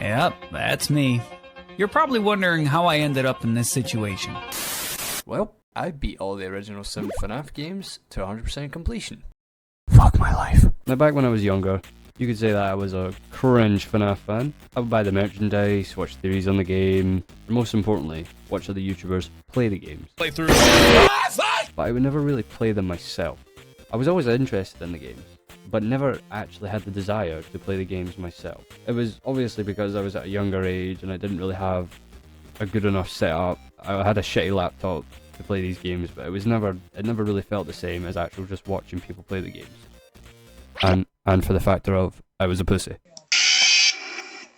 Yep, that's me. You're probably wondering how I ended up in this situation. Well, I beat all the original 7 FNAF games to 100% completion. Fuck my life. Now back when I was younger, you could say that I was a cringe FNAF fan. I would buy the merchandise, watch theories on the game, and most importantly, watch other YouTubers play the games. Playthrough. But I would never really play them myself. I was always interested in the games, but never actually had the desire to play the games myself. It was obviously because I was at a younger age and I didn't really have a good enough setup. I had a shitty laptop to play these games, but it never really felt the same as actual just watching people play the games. And for the factor of, I was a pussy.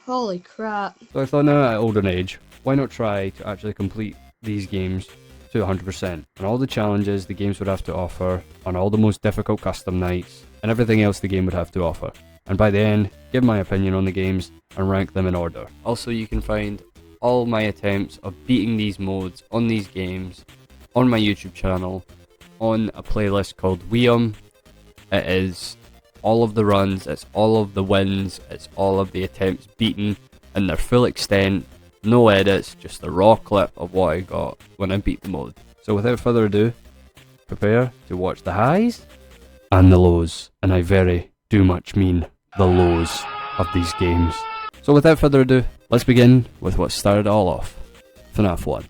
Holy crap. So I thought, now at an older age, why not try to actually complete these games to 100%, and all the challenges the games would have to offer, on all the most difficult custom nights, and everything else the game would have to offer. And by the end, give my opinion on the games and rank them in order. Also, you can find all my attempts of beating these modes on these games on my YouTube channel on a playlist called Weum. It is all of the runs, it's all of the wins, it's all of the attempts beaten in their full extent. No edits, just a raw clip of what I got when I beat the mode. So without further ado, prepare to watch the highs and the lows. And I very do much mean the lows of these games. So without further ado, let's begin with what started it all off. FNAF 1.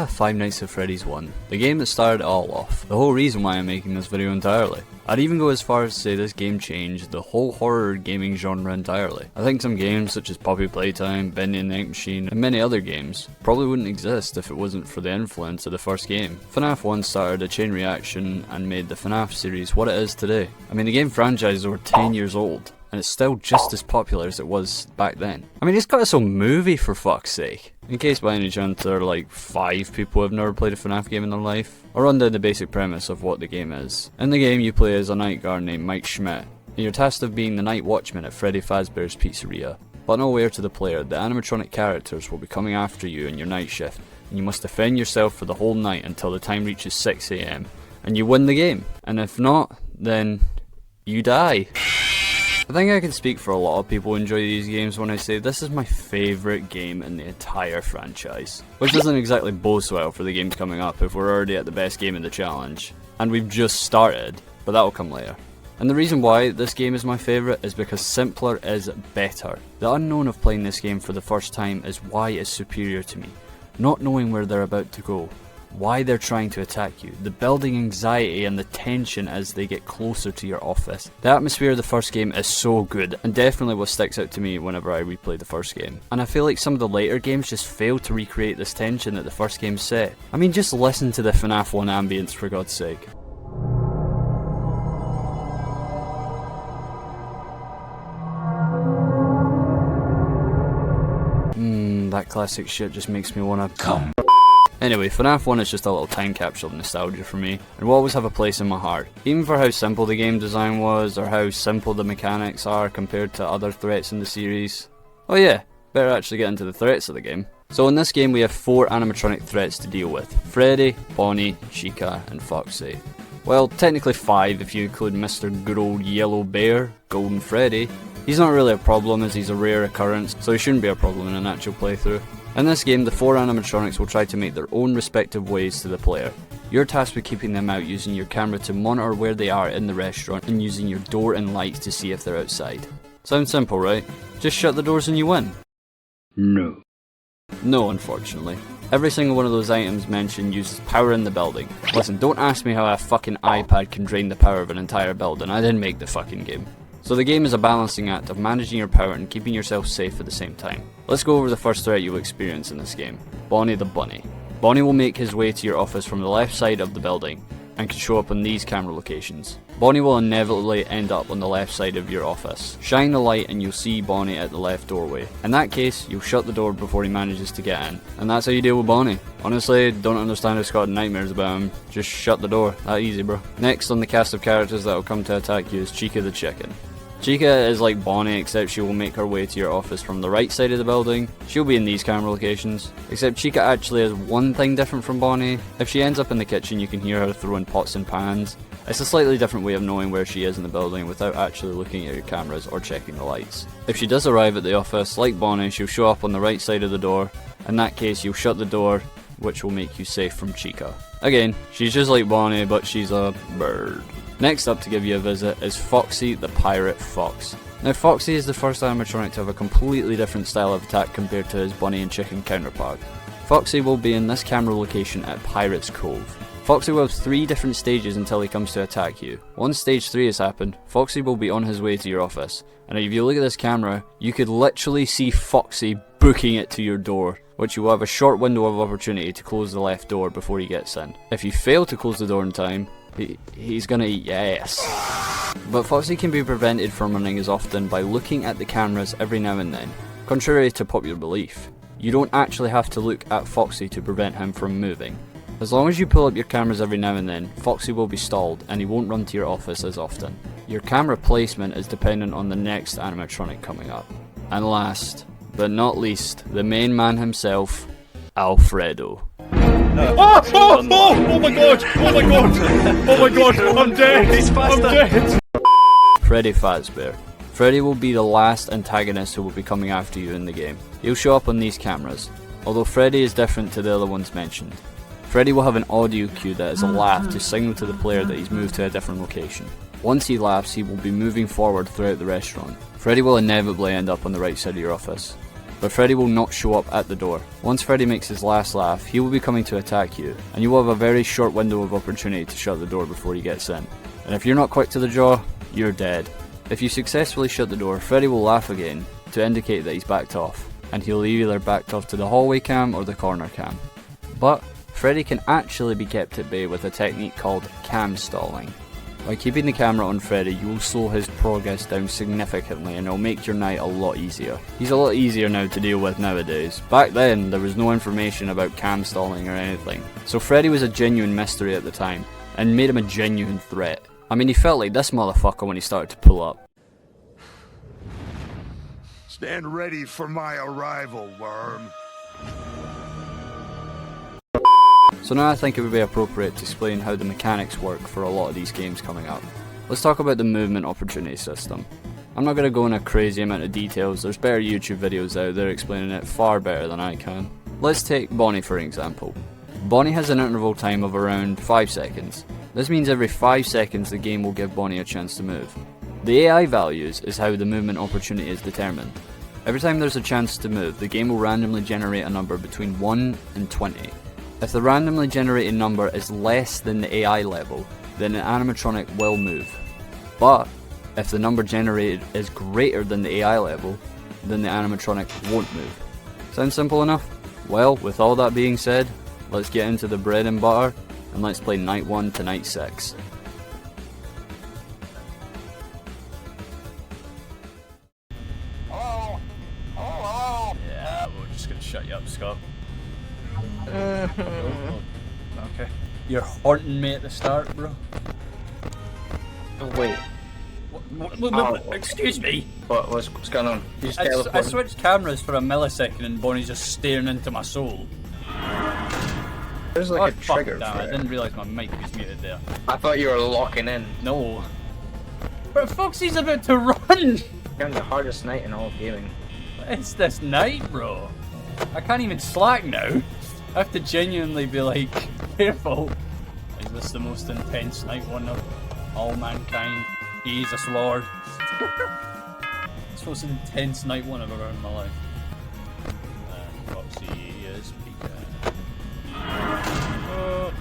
Five Nights at Freddy's 1. The game that started it all off. The whole reason why I'm making this video entirely. I'd even go as far as to say this game changed the whole horror gaming genre entirely. I think some games such as Poppy Playtime, Bendy and the Ink Machine, and many other games probably wouldn't exist if it wasn't for the influence of the first game. FNAF 1 started a chain reaction and made the FNAF series what it is today. I mean, the game franchise is over 10 years old, and it's still just as popular as it was back then. I mean, it's got its own movie for fuck's sake. In case by any chance there are like 5 people who have never played a FNAF game in their life, I'll run down the basic premise of what the game is. In the game you play as a night guard named Mike Schmidt, and you're tasked with being the night watchman at Freddy Fazbear's Pizzeria. But unaware to the player, the animatronic characters will be coming after you in your night shift, and you must defend yourself for the whole night until the time reaches 6 AM, and you win the game. And if not, then you die. I think I can speak for a lot of people who enjoy these games when I say this is my favourite game in the entire franchise. Which doesn't exactly boast well for the games coming up if we're already at the best game in the challenge. And we've just started, but that'll come later. And the reason why this game is my favourite is because simpler is better. The unknown of playing this game for the first time is why it's superior to me. Not knowing where they're about to go. Why they're trying to attack you, the building anxiety and the tension as they get closer to your office. The atmosphere of the first game is so good, and definitely what sticks out to me whenever I replay the first game. And I feel like some of the later games just fail to recreate this tension that the first game set. I mean, just listen to the FNAF 1 ambience for God's sake. That classic shit just makes me wanna come. Anyway, FNAF 1 is just a little time capsule of nostalgia for me, and will always have a place in my heart. Even for how simple the game design was, or how simple the mechanics are compared to other threats in the series. Oh yeah, better actually get into the threats of the game. So in this game we have 4 animatronic threats to deal with. Freddy, Bonnie, Chica, and Foxy. Well, technically 5 if you include Mr. Good Old Yellow Bear, Golden Freddy. He's not really a problem as he's a rare occurrence, so he shouldn't be a problem in an actual playthrough. In this game, the 4 animatronics will try to make their own respective ways to the player. You're tasked with keeping them out using your camera to monitor where they are in the restaurant and using your door and lights to see if they're outside. Sounds simple, right? Just shut the doors and you win. No. No, unfortunately. Every single one of those items mentioned uses power in the building. Listen, don't ask me how a fucking iPad can drain the power of an entire building. I didn't make the fucking game. So the game is a balancing act of managing your power and keeping yourself safe at the same time. Let's go over the first threat you'll experience in this game. Bonnie the Bunny. Bonnie will make his way to your office from the left side of the building and can show up on these camera locations. Bonnie will inevitably end up on the left side of your office. Shine the light and you'll see Bonnie at the left doorway. In that case, you'll shut the door before he manages to get in. And that's how you deal with Bonnie. Honestly, don't understand how Scott had nightmares about him. Just shut the door. That easy, bro. Next on the cast of characters that will come to attack you is Chica the Chicken. Chica is like Bonnie, except she will make her way to your office from the right side of the building. She'll be in these camera locations, except Chica actually has one thing different from Bonnie. If she ends up in the kitchen, you can hear her throwing pots and pans. It's a slightly different way of knowing where she is in the building without actually looking at your cameras or checking the lights. If she does arrive at the office, like Bonnie, she'll show up on the right side of the door. In that case, you'll shut the door, which will make you safe from Chica. Again, she's just like Bonnie, but she's a bird. Next up to give you a visit is Foxy the Pirate Fox. Now Foxy is the first animatronic to have a completely different style of attack compared to his bunny and chicken counterpart. Foxy will be in this camera location at Pirate's Cove. Foxy will have 3 different stages until he comes to attack you. Once stage 3 has happened, Foxy will be on his way to your office. And if you look at this camera, you could literally see Foxy booking it to your door, which you will have a short window of opportunity to close the left door before he gets in. If you fail to close the door in time, he's gonna eat your ass. But Foxy can be prevented from running as often by looking at the cameras every now and then. Contrary to popular belief, you don't actually have to look at Foxy to prevent him from moving. As long as you pull up your cameras every now and then, Foxy will be stalled and he won't run to your office as often. Your camera placement is dependent on the next animatronic coming up. And last, but not least, the main man himself, Alfredo. Oh my god! Oh my god! Oh my god! I'm dead! I'm dead! Freddy Fazbear. Freddy will be the last antagonist who will be coming after you in the game. He'll show up on these cameras, although Freddy is different to the other ones mentioned. Freddy will have an audio cue that is a laugh to signal to the player that he's moved to a different location. Once he laughs, he will be moving forward throughout the restaurant. Freddy will inevitably end up on the right side of your office, but Freddy will not show up at the door. Once Freddy makes his last laugh, he will be coming to attack you, and you will have a very short window of opportunity to shut the door before he gets in. And if you're not quick to the draw, you're dead. If you successfully shut the door, Freddy will laugh again to indicate that he's backed off, and he'll either backed off to the hallway cam or the corner cam. But Freddy can actually be kept at bay with a technique called cam stalling. By keeping the camera on Freddy, you will slow his progress down significantly and it'll make your night a lot easier. He's a lot easier now to deal with nowadays. Back then, there was no information about cam stalling or anything, so Freddy was a genuine mystery at the time, and made him a genuine threat. I mean, he felt like this motherfucker when he started to pull up. Stand ready for my arrival, worm. So now I think it would be appropriate to explain how the mechanics work for a lot of these games coming up. Let's talk about the movement opportunity system. I'm not going to go in a crazy amount of details, there's better YouTube videos out there explaining it far better than I can. Let's take Bonnie for example. Bonnie has an interval time of around 5 seconds. This means every 5 seconds the game will give Bonnie a chance to move. The AI values is how the movement opportunity is determined. Every time there's a chance to move, the game will randomly generate a number between 1 and 20. If the randomly generated number is less than the AI level, then an animatronic will move. But if the number generated is greater than the AI level, then the animatronic won't move. Sound simple enough? Well, with all that being said, let's get into the bread and butter, and let's play night 1 to night 6. Hello? Hello? Yeah, we're just gonna shut you up, Scott. Okay. You're haunting me at the start, bro. Wait, Excuse me. what's going on? You just I teleported. switched cameras for a millisecond and Bonnie's just staring into my soul. There's like a trigger Damn, for I it. didn't realise my mic was muted there. I thought you were locking in. No. But Foxy's about to run! You're on the hardest night in all of gaming. It's this night, bro. I can't even slack now. I have to genuinely be like, careful. Is this the most intense night 1 of all mankind? Jesus Lord. It's the most intense night 1 I've ever had in my life. Foxy is peeking. Oh,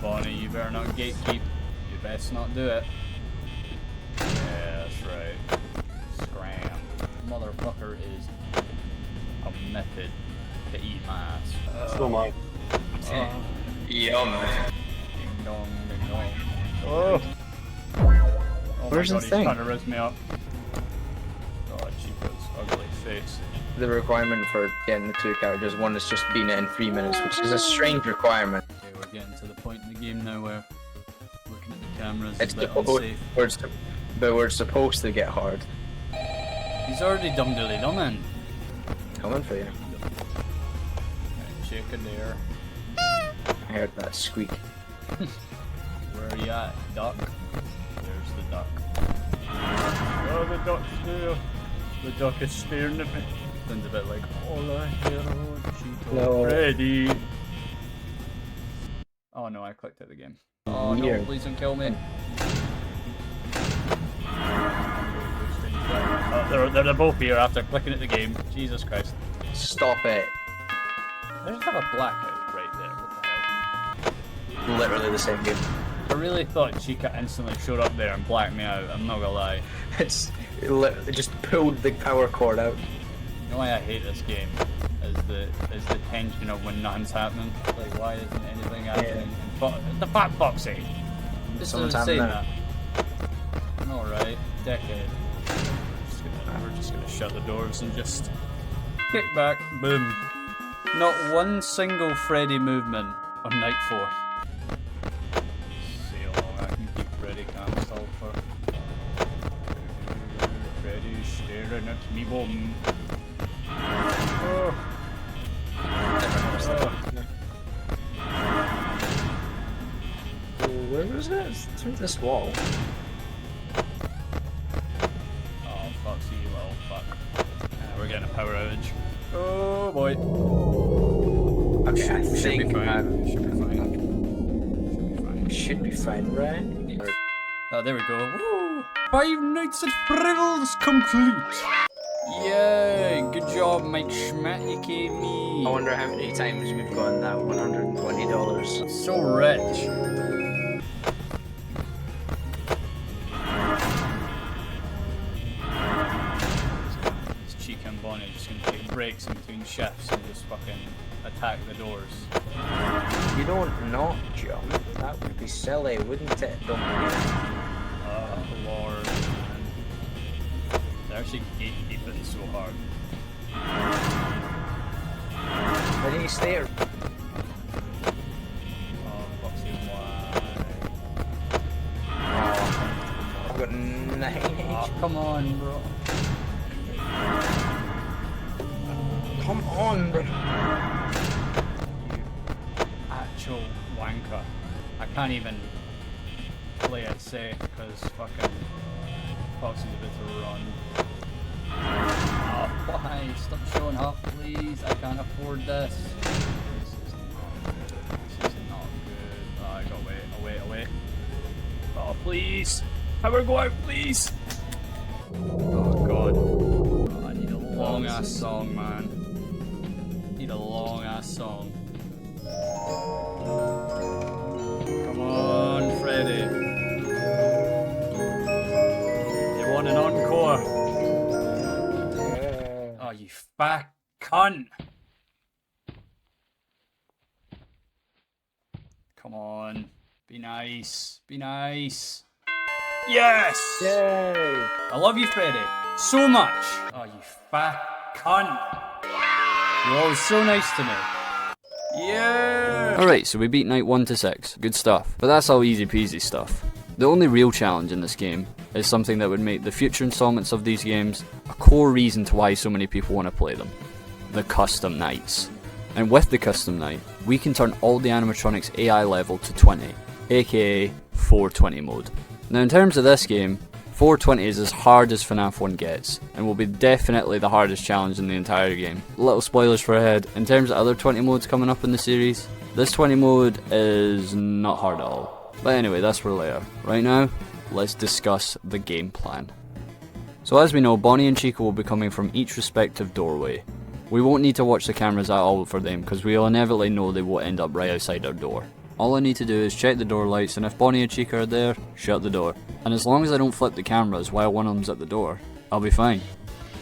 Bonnie, you better not gatekeep. You best not do it. Yeah, that's right. Scram. Motherfucker is committed to eat my ass. Still mine. Yum. Ding dong, ding dong. Oh. Oh Where's my the god, thing? he's trying to raise me up. God, Chico's ugly face. The requirement for getting the 2 characters, one is just being it in 3 minutes, which is a strange requirement. Okay, we're getting to the point in the game now where looking at the cameras It's is a bit but unsafe. we're supposed to get hard. He's already dum-dilly-dumming. Coming for you. Chicken there. I heard that squeak. Where are you at, duck? There's the duck. Oh, the duck's there. The duck is staring at me. Sounds a bit like, hola, hero, Chico, No. Freddy. Oh no, I clicked out the game. Oh no, Weird. please don't kill me. Oh, they're both here after clicking at the game. Jesus Christ. Stop it. I just have a blackout right there. What the hell? Literally the same game. I really thought Chica instantly showed up there and blacked me out. I'm not gonna lie. It literally just pulled the power cord out. You know why I hate this game? Is the tension of when nothing's happening. Like, why isn't anything happening? The fat Foxy. Just Someone's saying having that. Alright, decade. We're just gonna shut the doors and just kick back. Boom. Not one single Freddy movement on night 4. See how long I can keep Freddy cam installed for. Freddy's staring at me bum. Oh. Where was it? It's through this wall. Oh, Foxy, you little fuck. We're getting a power outage. Oh boy. Okay, I Should be think fine. Should be fine. should be fine, right? Oh, there we go. Woo! 5 nights at Freddy's complete! Yay! Good job, Mike Schmidt, aka me. I wonder how many times we've gotten that $120. So rich. This Chica and Bonnie are just gonna take breaks in between shifts and just fucking attack the doors. You don't not jump. That would be silly, wouldn't it? Don't you? Oh lord, man. They're actually gatekeeping so hard. Why didn't you stay? Oh, Foxy, why? I've got 9 Oh, come on, bro. Come on, bro. Actual wanker. I can't even play it safe because fucking Foxy's a bit to run. Oh, why? Stop showing up, please. I can't afford this. This is not good. Oh, I got away. Oh, please. Power go out, please. Oh, God. Oh, I need a long ass song, man. Need a long ass song. Come on, Freddy. You want an encore? Oh, you fat cunt! Come on. Be nice. Be nice. Yes! Yay! I love you, Freddy. So much. Oh, you fat cunt. You're always so nice to me. Yeah! Alright, so we beat night 1 to 6. Good stuff. But that's all easy peasy stuff. The only real challenge in this game is something that would make the future installments of these games a core reason to why so many people want to play them. The custom nights. And with the custom night, we can turn all the animatronics AI level to 20, aka 420 mode. Now in terms of this game, 420 is as hard as FNAF 1 gets, and will be definitely the hardest challenge in the entire game. Little spoilers for ahead, in terms of other 20 modes coming up in the series, this 20 mode is not hard at all. But anyway, that's for later. Right now, let's discuss the game plan. So as we know, Bonnie and Chica will be coming from each respective doorway. We won't need to watch the cameras at all for them, because we'll inevitably know they will end up right outside our door. All I need to do is check the door lights, and if Bonnie and Chica are there, shut the door. And as long as I don't flip the cameras while one of them's at the door, I'll be fine.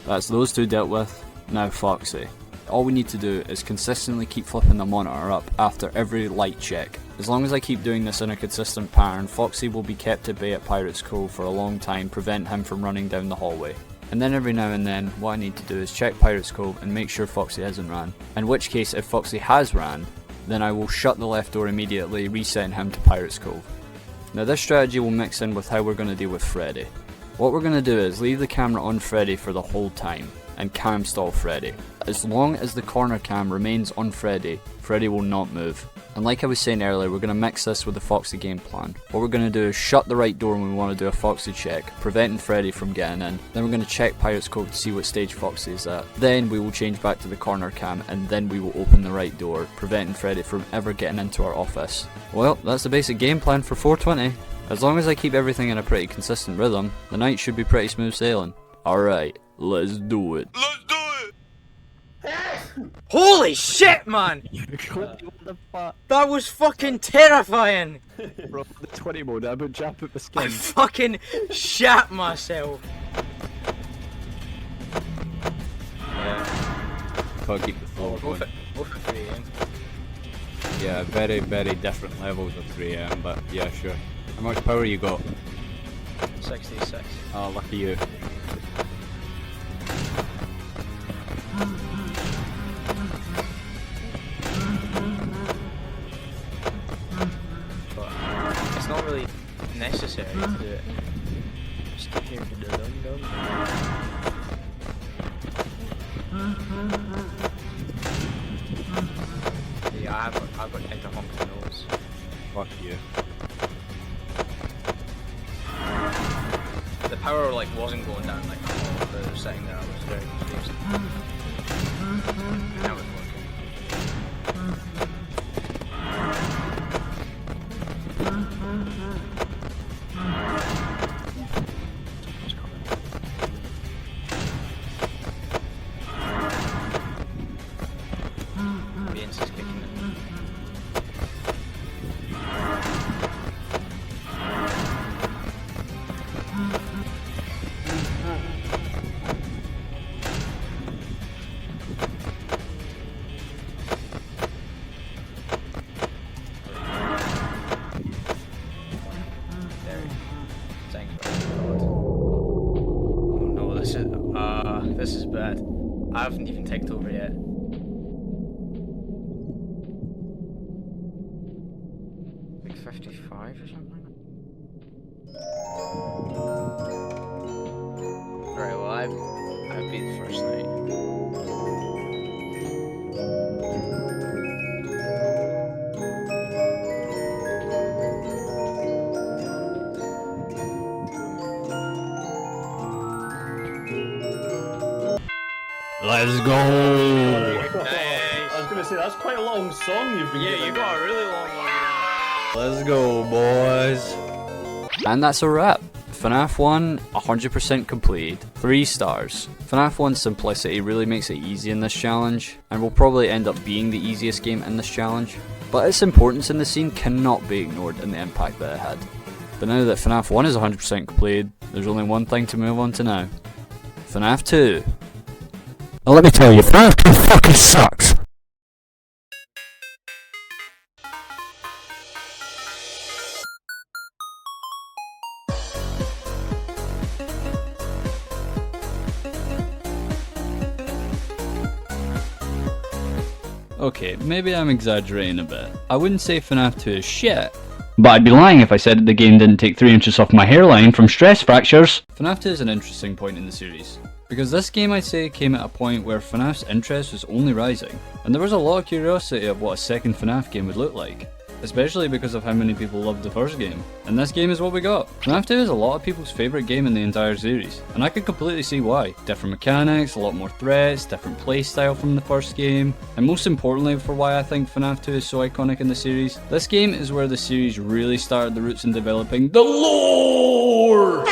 That's those two dealt with. Now Foxy. All we need to do is consistently keep flipping the monitor up after every light check. As long as I keep doing this in a consistent pattern, Foxy will be kept at bay at Pirate's Cove for a long time, prevent him from running down the hallway. And then every now and then, what I need to do is check Pirate's Cove and make sure Foxy hasn't ran. In which case, if Foxy has ran, then I will shut the left door immediately, resetting him to Pirate's Cove. Now this strategy will mix in with how we're going to deal with Freddy. What we're going to do is leave the camera on Freddy for the whole time, and cam stall Freddy. As long as the corner cam remains on Freddy, Freddy will not move. And like I was saying earlier, we're going to mix this with the Foxy game plan. What we're going to do is shut the right door when we want to do a Foxy check, preventing Freddy from getting in. Then we're going to check Pirate's Cove to see what stage Foxy is at. Then we will change back to the corner cam, and then we will open the right door, preventing Freddy from ever getting into our office. Well, that's the basic game plan for 420. As long as I keep everything in a pretty consistent rhythm, the night should be pretty smooth sailing. Alright, let's do it. Let's do it! Holy shit, man! That was fucking terrifying! Bro, the 20 mode, I about jump at the I skin. fucking shat myself. Can't keep the flow going. Go for 3 AM. Yeah, very, very different levels of 3am, but yeah, sure. How much power you got? 66. Oh, lucky you. But it's not really necessary to do it. Just keep here to do them. Yeah, I've got interhonking nose. Fuck you. The power like wasn't going down like all the sitting there. I was very confused. Now it's working. Beans is kicking in. This is bad. I haven't even taken over yet. Like 55 or something? Right, well I've beat the first night. Let's go! I was gonna say, that's quite a long song you've been Yeah, you got a really long one. Let's go, boys! And that's a wrap. FNAF 1, 100% complete, 3 stars. FNAF 1's simplicity really makes it easy in this challenge, and will probably end up being the easiest game in this challenge, but its importance in the scene cannot be ignored in the impact that it had. But now that FNAF 1 is 100% completed, there's only one thing to move on to now. FNAF 2. Well, let me tell you, FNAF 2 fucking sucks! Okay, maybe I'm exaggerating a bit. I wouldn't say FNAF 2 is shit, but I'd be lying if I said that the game didn't take 3 inches off my hairline from stress fractures. FNAF 2 is an interesting point in the series, because this game I'd say came at a point where FNAF's interest was only rising, and there was a lot of curiosity of what a second FNAF game would look like, especially because of how many people loved the first game, and this game is what we got. FNAF 2 is a lot of people's favourite game in the entire series, and I can completely see why. Different mechanics, a lot more threats, different playstyle from the first game, and most importantly for why I think FNAF 2 is so iconic in the series, this game is where the series really started the roots in developing the lore!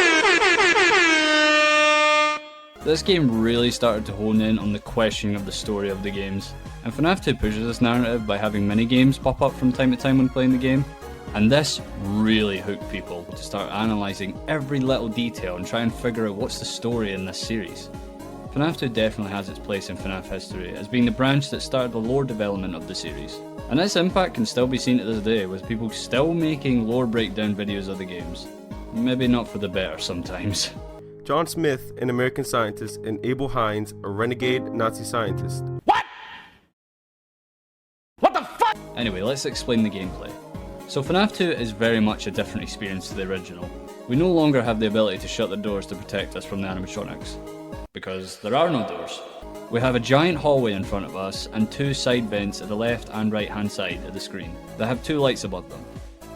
This game really started to hone in on the questioning of the story of the games, and FNAF 2 pushes this narrative by having mini-games pop up from time to time when playing the game, and this really hooked people to start analysing every little detail and try and figure out what's the story in this series. FNAF 2 definitely has its place in FNAF history as being the branch that started the lore development of the series, and its impact can still be seen to this day with people still making lore breakdown videos of the games. Maybe not for the better sometimes. John Smith, an American scientist, and Abel Hines, a renegade Nazi scientist. Anyway, let's explain the gameplay. So FNAF 2 is very much a different experience to the original. We no longer have the ability to shut the doors to protect us from the animatronics, because there are no doors. We have a giant hallway in front of us and 2 side vents at the left and right hand side of the screen that have 2 lights above them.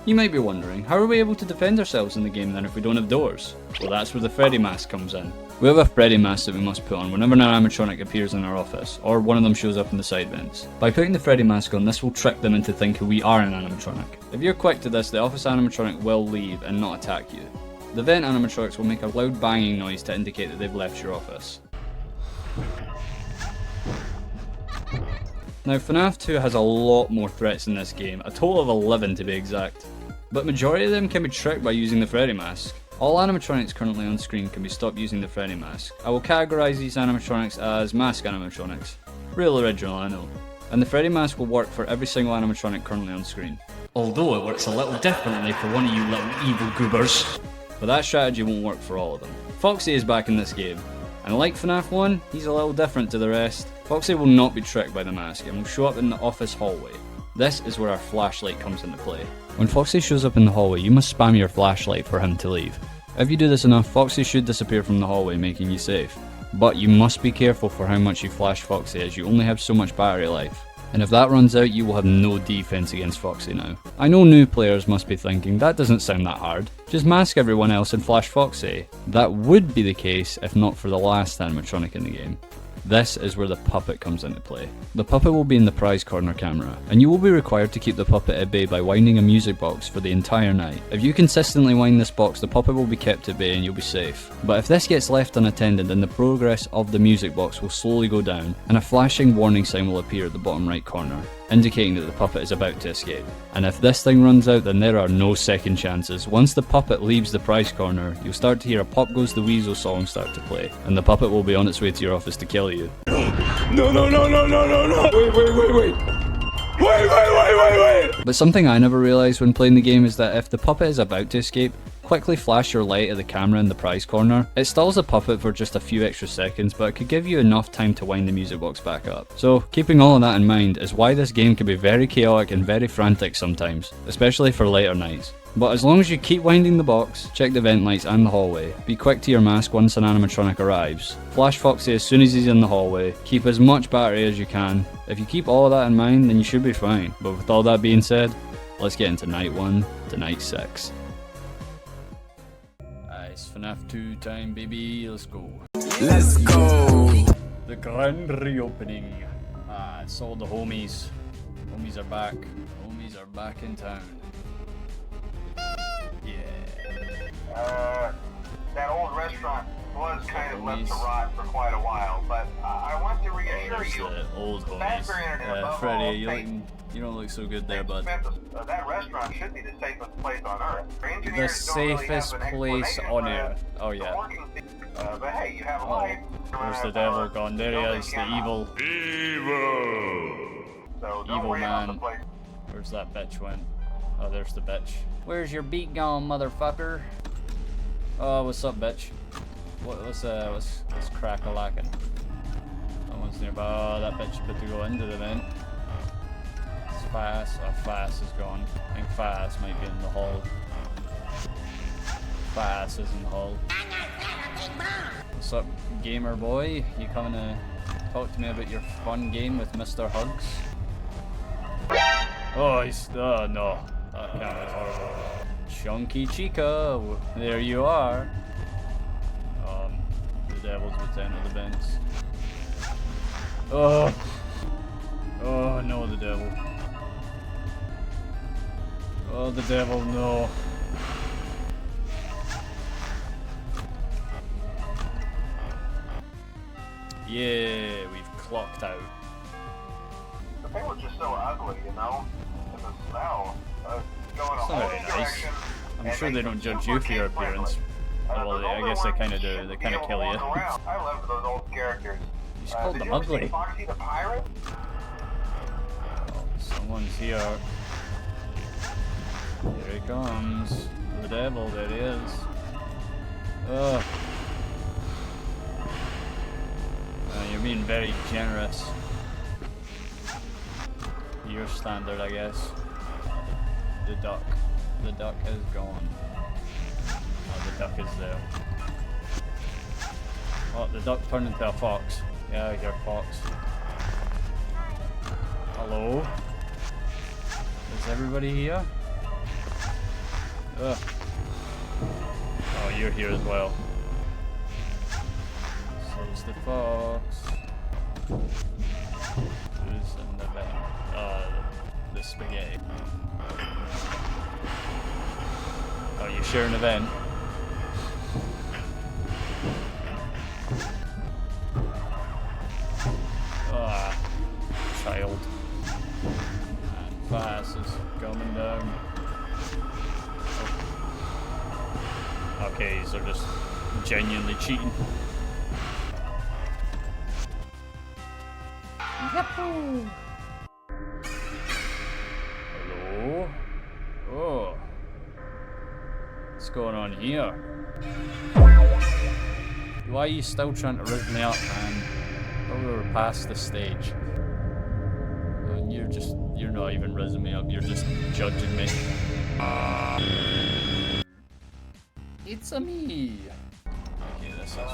You might be wondering, how are we able to defend ourselves in the game then if we don't have doors? Well, that's where the Freddy mask comes in. We have a Freddy mask that we must put on whenever an animatronic appears in our office, or one of them shows up in the side vents. By putting the Freddy mask on, this will trick them into thinking we are an animatronic. If you're quick to this, the office animatronic will leave and not attack you. The vent animatronics will make a loud banging noise to indicate that they've left your office. Now, FNAF 2 has a lot more threats in this game, a total of 11 to be exact. But majority of them can be tricked by using the Freddy mask. All animatronics currently on screen can be stopped using the Freddy mask. I will categorise these animatronics as mask animatronics. Real original, I know. And the Freddy mask will work for every single animatronic currently on screen. Although it works a little differently for one of you little evil goobers. But that strategy won't work for all of them. Foxy is back in this game. And like FNAF 1, he's a little different to the rest. Foxy will not be tricked by the mask and will show up in the office hallway. This is where our flashlight comes into play. When Foxy shows up in the hallway, you must spam your flashlight for him to leave. If you do this enough, Foxy should disappear from the hallway, making you safe. But you must be careful for how much you flash Foxy, as you only have so much battery life. And if that runs out, you will have no defense against Foxy now. I know new players must be thinking, that doesn't sound that hard. Just mask everyone else and flash Foxy. That would be the case if not for the last animatronic in the game. This is where the puppet comes into play. The puppet will be in the prize corner camera, and you will be required to keep the puppet at bay by winding a music box for the entire night. If you consistently wind this box, the puppet will be kept at bay and you'll be safe. But if this gets left unattended, then the progress of the music box will slowly go down, and a flashing warning sign will appear at the bottom right corner, indicating that the puppet is about to escape. And if this thing runs out, then there are no second chances. Once the puppet leaves the prize corner, you'll start to hear a Pop Goes the Weasel song start to play, and the puppet will be on its way to your office to kill you. No, no, no, no, no, no, no! Wait! Wait! But something I never realised when playing the game is that if the puppet is about to escape, quickly flash your light at the camera in the prize corner. It stalls the puppet for just a few extra seconds, but it could give you enough time to wind the music box back up. So keeping all of that in mind is why this game can be very chaotic and very frantic sometimes, especially for later nights. But as long as you keep winding the box, check the vent lights and the hallway, be quick to your mask once an animatronic arrives, flash Foxy as soon as he's in the hallway, keep as much battery as you can. If you keep all of that in mind, then you should be fine. But with all that being said, let's get into night 1 to night 6. It's FNAF 2 time, baby, let's go. Let's go. The grand reopening. It's all the homies. Homies are back. Homies are back in town. Yeah. That old restaurant was kind of left to rot for quite a while, but I want to reassure you. Old homies. Freddy, you don't look so good there, bud. That restaurant should be the safest place on Earth. The safest place on Earth. Oh yeah. But hey, you have a life. Where's the devil gone? There he is, the evil. Evil man. Where's that bitch went? Oh, there's the bitch. Where's your beat gone, motherfucker? Oh, what's up, bitch? What's crack-a-lackin'? Someone's nearby. Oh, that bitch is about to go into the vent. It's Fast. Oh, Fast is gone. I think Fast might be in the hall. Fast is in the hall. What's up, gamer boy? You coming to talk to me about your fun game with Mr. Hugs? Oh, oh no. That camera's horrible. Chunky Chica, there you are. The devil's with 10 of the vents. Oh no, the devil. Oh, the devil, no. Yeah, we've clocked out. The thing was just so ugly, you know? And the smell. Going It's not very nice. I'm sure they don't judge you for your appearance. Well, I guess they kind of do. They kind of kill you. I love those old characters. You just called them ugly. Foxy the Pirate? Oh, someone's here. Here he comes. The devil, there he is. Ugh. You're being very generous. Your standard, I guess. The duck is gone. Oh, duck is there. Oh, the duck turned into a fox. Yeah, you're a fox. Hello? Is everybody here? Ugh. Oh, you're here as well. So's the fox. Who's in the vent? The spaghetti. Oh, you're sharing a vent? Ah, child. And fast is coming down. Oh. Okay, so they're just genuinely cheating. Yahoo! Hello? Oh. What's going on here? Why are you still trying to rig me up, man? We were past the stage. And you're not even rizzing me up, you're just judging me. It's a me! Okay, this is where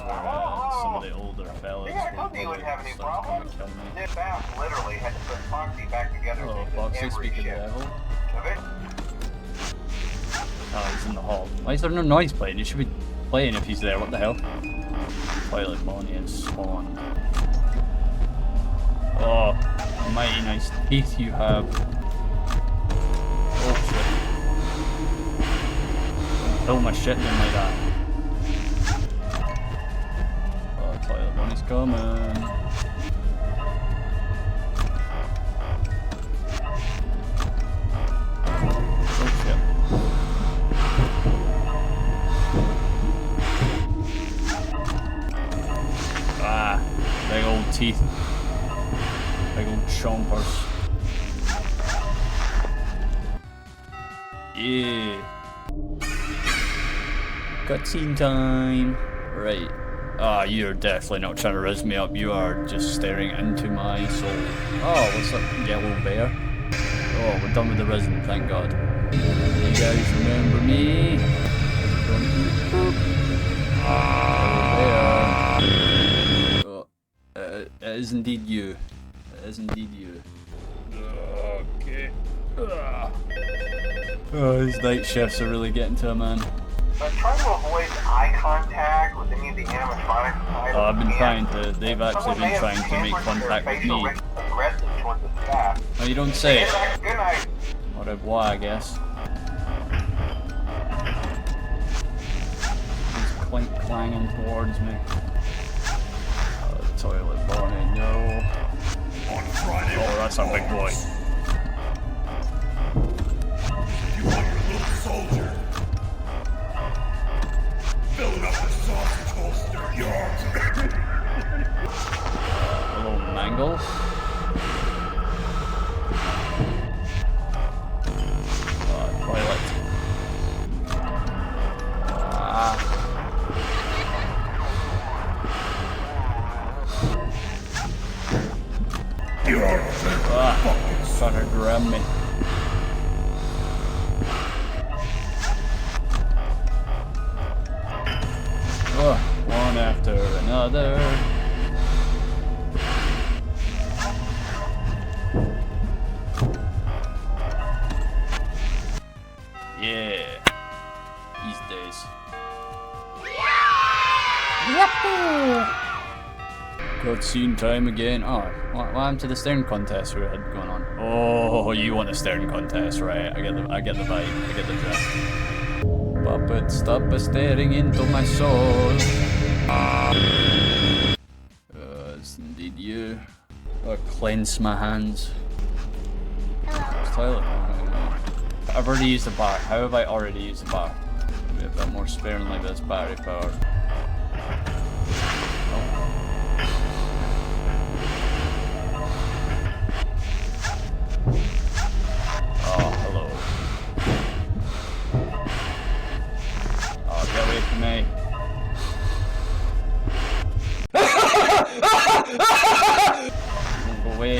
some of the older fellas Yeah, I told you you wouldn't have any problems. This app literally had to put Foxy back together. Hello, into Foxy, every speak of the ship. devil. Of it? Oh, he's in the hall. Why is there no noise playing? He should be playing if he's there, what the hell? Toilet Bonnie and Spawn. Oh, mighty nice teeth you have. Oh shit. Don't kill my shit then like that. Oh, Toilet Bonnie's coming. Oh shit. Ah, big old teeth. Big old chompers. Yeah. Cutscene time. Right. Ah, you're definitely not trying to rizz me up. You are just staring into my soul. Oh, what's up, yellow bear? Oh, we're done with the rizzing, thank God. You guys remember me? Yellow bear. It is indeed you. It is indeed you. Okay. Oh, these night shifts are really getting to a man. But try to avoid eye contact with any of the animatronics. Oh, I've been trying to. They've actually been trying to make contact with me. Aggressive towards the staff. No, you don't say. Good night. Au revoir, I guess. He's clanging towards me. Toilet Bonnie, no. Oh, that's a big boy. You want your little soldier. Filling up the sausage holster, your arms. Hello, Mangle. Toilet. Ah. Trying to grab me. Oh, one after another. Yeah. These days. Cutscene time again. Oh, what happened to the staring contest we had going on? Oh, you want a staring contest, right? I get the vibe. I get the drift. Puppet, stop staring into my soul. It's indeed you. I'll cleanse my hands. It's toilet. I've already used the bar. How have I already used the bar? Be a bit more sparingly with this battery power. Oh, hello. Oh, get away from me. Don't go away.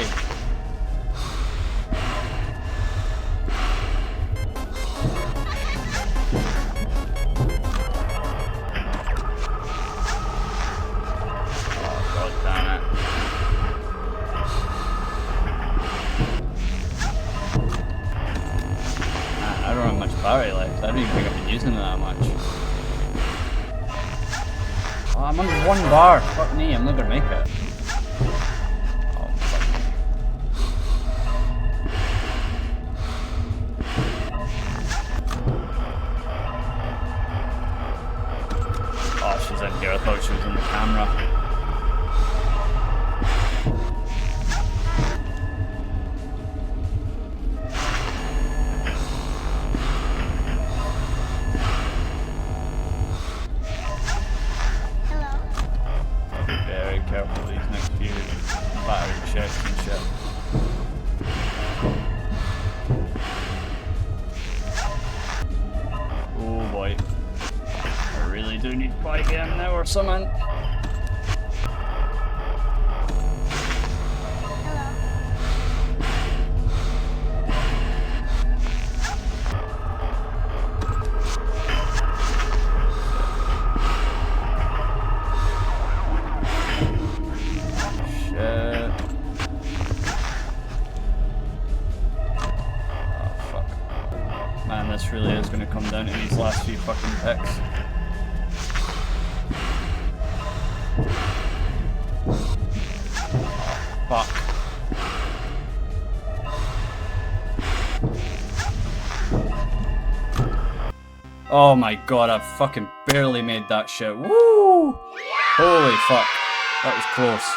battery left. I don't even think I've been using it that much. Oh, I'm under 1 bar. Fuck me, I'm not gonna make it. Oh, fuck me. Oh, she's in here. I thought she was in the camera. Very careful these next few battery checks and shit. Oh boy. I really do need to buy a game now or something. Man, this really is going to come down to these last few fucking picks. Fuck. Oh my god, I fucking barely made that shit. Woo! Holy fuck. That was close.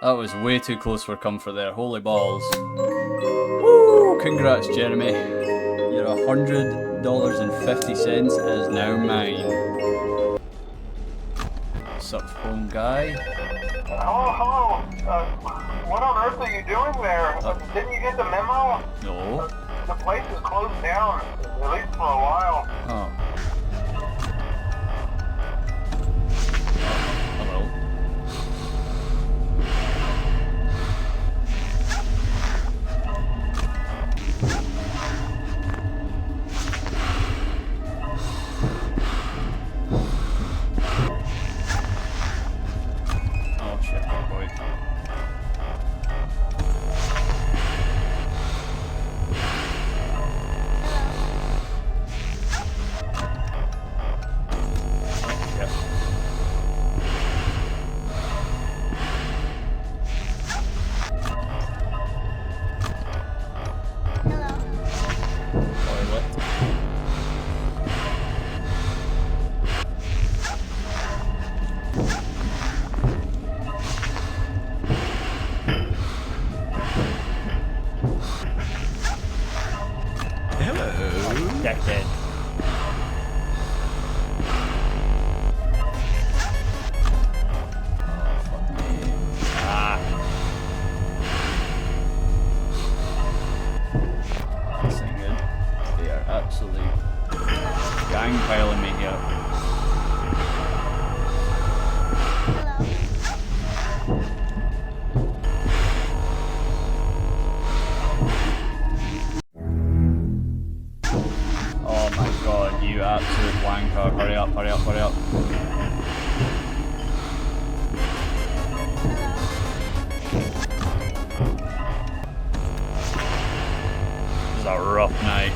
That was way too close for comfort there. Holy balls. Woo! Congrats, Jeremy. Your $100.50 is now mine. What's up, phone guy? Hello. What on earth are you doing there? Didn't you get the memo? No. The place is closed down, at least for a while. Oh. Hello. Oh shit, big boy. Yep. Toilet. Dickhead. Oh, fuck me. Ah. This ain't good. They are absolutely gang piling me here. Oh my god, you absolute wanker. Hurry up, hurry up, hurry up. This is a rough night.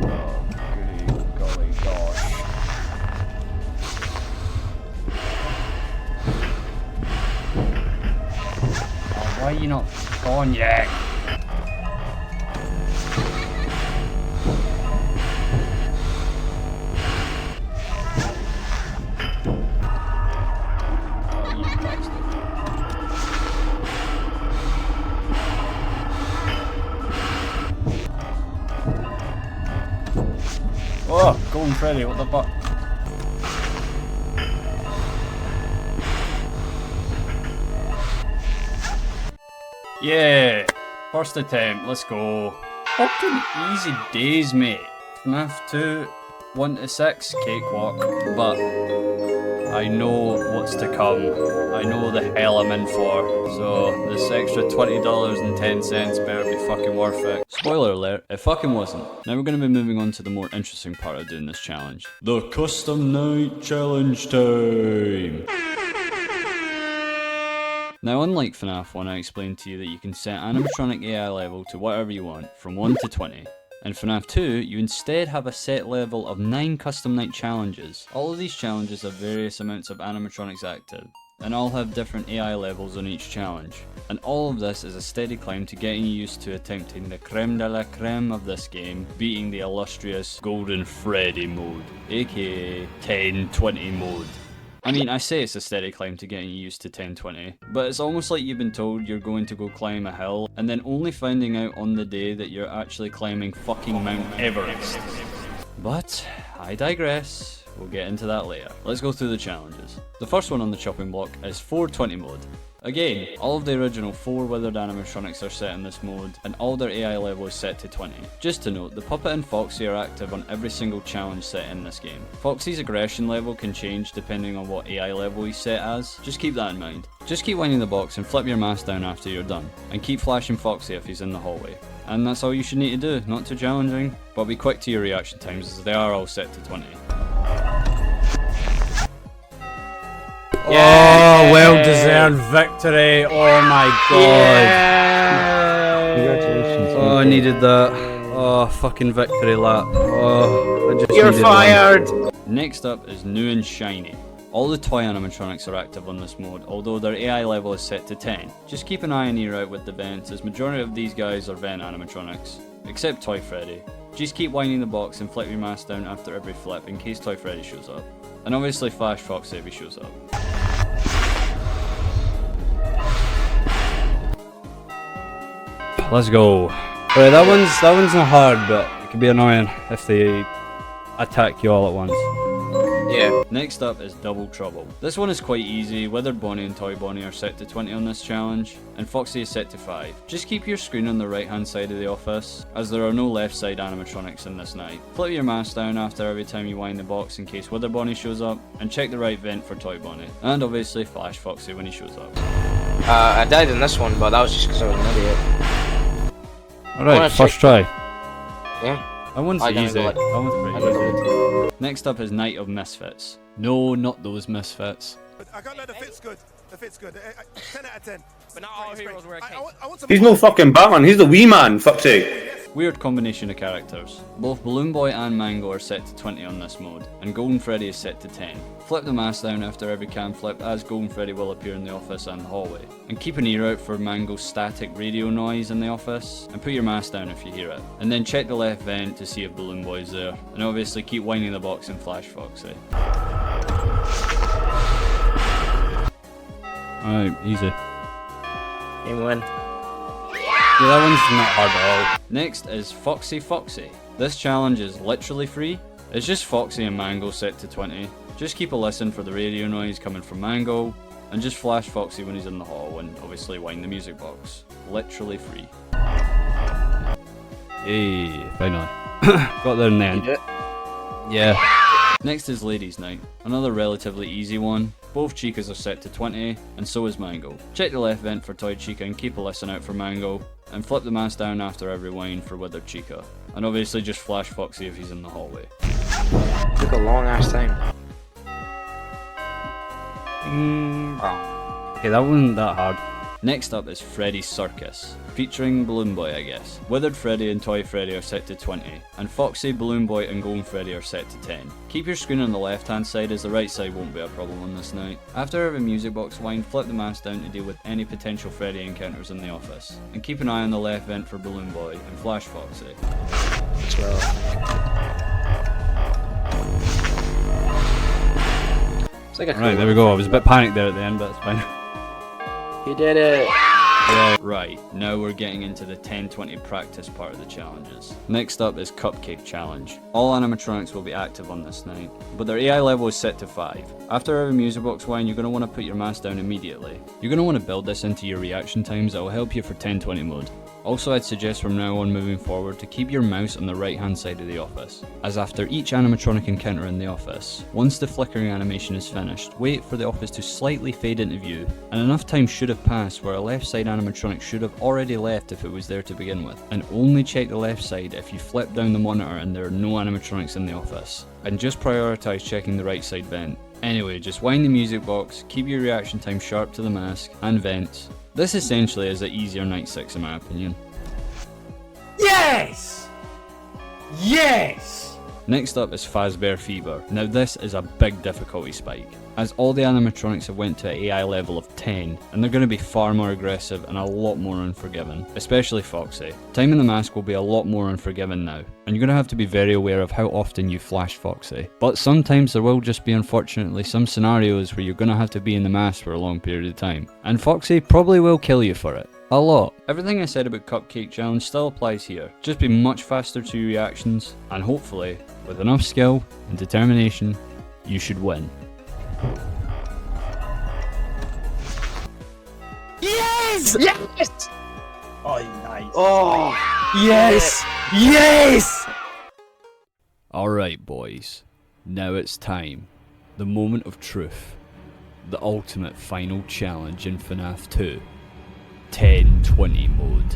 Oh, goody golly gosh. Oh, why are you not gone yet? Oh, you bastard. Oh, Golden Freddy, what the fuck? Yeah, first attempt, let's go. Fucking easy days, mate. FNAF 2, 1 to 6, cakewalk, but I know what's to come. I know the hell I'm in for, so this extra $20.10 better be fucking worth it. Spoiler alert, it fucking wasn't. Now we're going to be moving on to the more interesting part of doing this challenge. The custom night challenge time! Now, unlike FNAF 1, I explained to you that you can set animatronic AI level to whatever you want, from 1 to 20. In FNAF 2, you instead have a set level of 9 custom night challenges. All of these challenges have various amounts of animatronics active, and all have different AI levels on each challenge. And all of this is a steady climb to getting you used to attempting the creme de la creme of this game, beating the illustrious Golden Freddy mode, aka 1020 mode. I mean, I say it's a steady climb to getting used to 1020, but it's almost like you've been told you're going to go climb a hill, and then only finding out on the day that you're actually climbing fucking Mount Everest. But, I digress. We'll get into that later. Let's go through the challenges. The first one on the chopping block is 420 mode. Again, all of the original 4 withered animatronics are set in this mode, and all their AI level is set to 20. Just to note, the Puppet and Foxy are active on every single challenge set in this game. Foxy's aggression level can change depending on what AI level he's set as, just keep that in mind. Just keep winding the box and flip your mask down after you're done, and keep flashing Foxy if he's in the hallway. And that's all you should need to do, not too challenging, but be quick to your reaction times as they are all set to 20. Yeah. Oh, well-deserved victory. Oh my god. Yeah. Congratulations. Oh, I needed that. Oh, fucking victory lap. Oh, I just You're needed fired. one. Next up is new and shiny. All the toy animatronics are active on this mode, although their AI level is set to 10. Just keep an eye on your route with the vents, as majority of these guys are vent animatronics, except Toy Freddy. Just keep winding the box and flip your mask down after every flip in case Toy Freddy shows up. And obviously Flash Foxy if he shows up. Let's go. Alright, that one's not hard, but it can be annoying if they attack you all at once. Yeah. Next up is Double Trouble. This one is quite easy. Withered Bonnie and Toy Bonnie are set to 20 on this challenge, and Foxy is set to 5. Just keep your screen on the right hand side of the office, as there are no left side animatronics in this night. Flip your mask down after every time you wind the box in case Withered Bonnie shows up, and check the right vent for Toy Bonnie. And obviously Flash Foxy when he shows up. I died in this one, but that was just because I was an idiot. Alright, first try. Yeah. That one's I easy. gotta That one's I pretty gotta easy. Next up is Night of Misfits. No, not those misfits. I can't let the fit's good. The fit's good. 10 out of 10. But not all heroes wear capes. He's no fucking Batman. He's the wee man. Fuck's sake. Weird combination of characters. Both Balloon Boy and Mango are set to 20 on this mode, and Golden Freddy is set to 10. Flip the mask down after every cam flip, as Golden Freddy will appear in the office and the hallway. And keep an ear out for Mango's static radio noise in the office, and put your mask down if you hear it. And then check the left vent to see if Balloon Boy's there, and obviously keep winding the box and Flash Foxy. Alright, easy. Game win. Yeah, that one's not hard at all. Next is Foxy Foxy. This challenge is literally free. It's just Foxy and Mango set to 20. Just keep a listen for the radio noise coming from Mango, and just flash Foxy when he's in the hall, and obviously wind the music box. Literally free. Hey, finally. Got there in the end. Yeah. Next is Ladies Night, another relatively easy one. Both Chicas are set to 20, and so is Mango. Check the left vent for Toy Chica and keep a listen out for Mango, and flip the mask down after every wind for Withered Chica. And obviously just flash Foxy if he's in the hallway. Took a long ass time. Okay, that wasn't that hard. Next up is Freddy's Circus, featuring Balloon Boy, I guess. Withered Freddy and Toy Freddy are set to 20, and Foxy, Balloon Boy and Golden Freddy are set to 10. Keep your screen on the left hand side, as the right side won't be a problem on this night. After every music box wind, flip the mask down to deal with any potential Freddy encounters in the office. And keep an eye on the left vent for Balloon Boy and Flash Foxy. It's like a Right, there we go. I was a bit panicked there at the end, but it's fine. You did it. Yeah, right, now we're getting into the 10-20 practice part of the challenges. Next up is Cupcake Challenge. All animatronics will be active on this night, but their AI level is set to 5. After every music box wind, you're going to want to put your mask down immediately. You're going to want to build this into your reaction times that will help you for 10-20 mode. Also, I'd suggest from now on moving forward to keep your mouse on the right hand side of the office, as after each animatronic encounter in the office, once the flickering animation is finished, wait for the office to slightly fade into view, and enough time should have passed where a left side animatronic should have already left if it was there to begin with, and only check the left side if you flip down the monitor and there are no animatronics in the office, and just prioritise checking the right side vent. Anyway, just wind the music box, keep your reaction time sharp to the mask and vents. This essentially is an easier night 6 in my opinion. Yes! Yes! Next up is Fazbear Fever. Now this is a big difficulty spike, as all the animatronics have went to an AI level of 10, and they're going to be far more aggressive and a lot more unforgiving, especially Foxy. Time in the mask will be a lot more unforgiving now, and you're going to have to be very aware of how often you flash Foxy. But sometimes there will just be, unfortunately, some scenarios where you're going to have to be in the mask for a long period of time, and Foxy probably will kill you for it. A lot. Everything I said about Cupcake Challenge still applies here. Just be much faster to your reactions, and hopefully, with enough skill and determination, you should win. Yes! Yes! Oh, nice. Oh! Yes! Yes! Alright boys, now it's time. The moment of truth. The ultimate final challenge in FNAF 2. 1020 mode.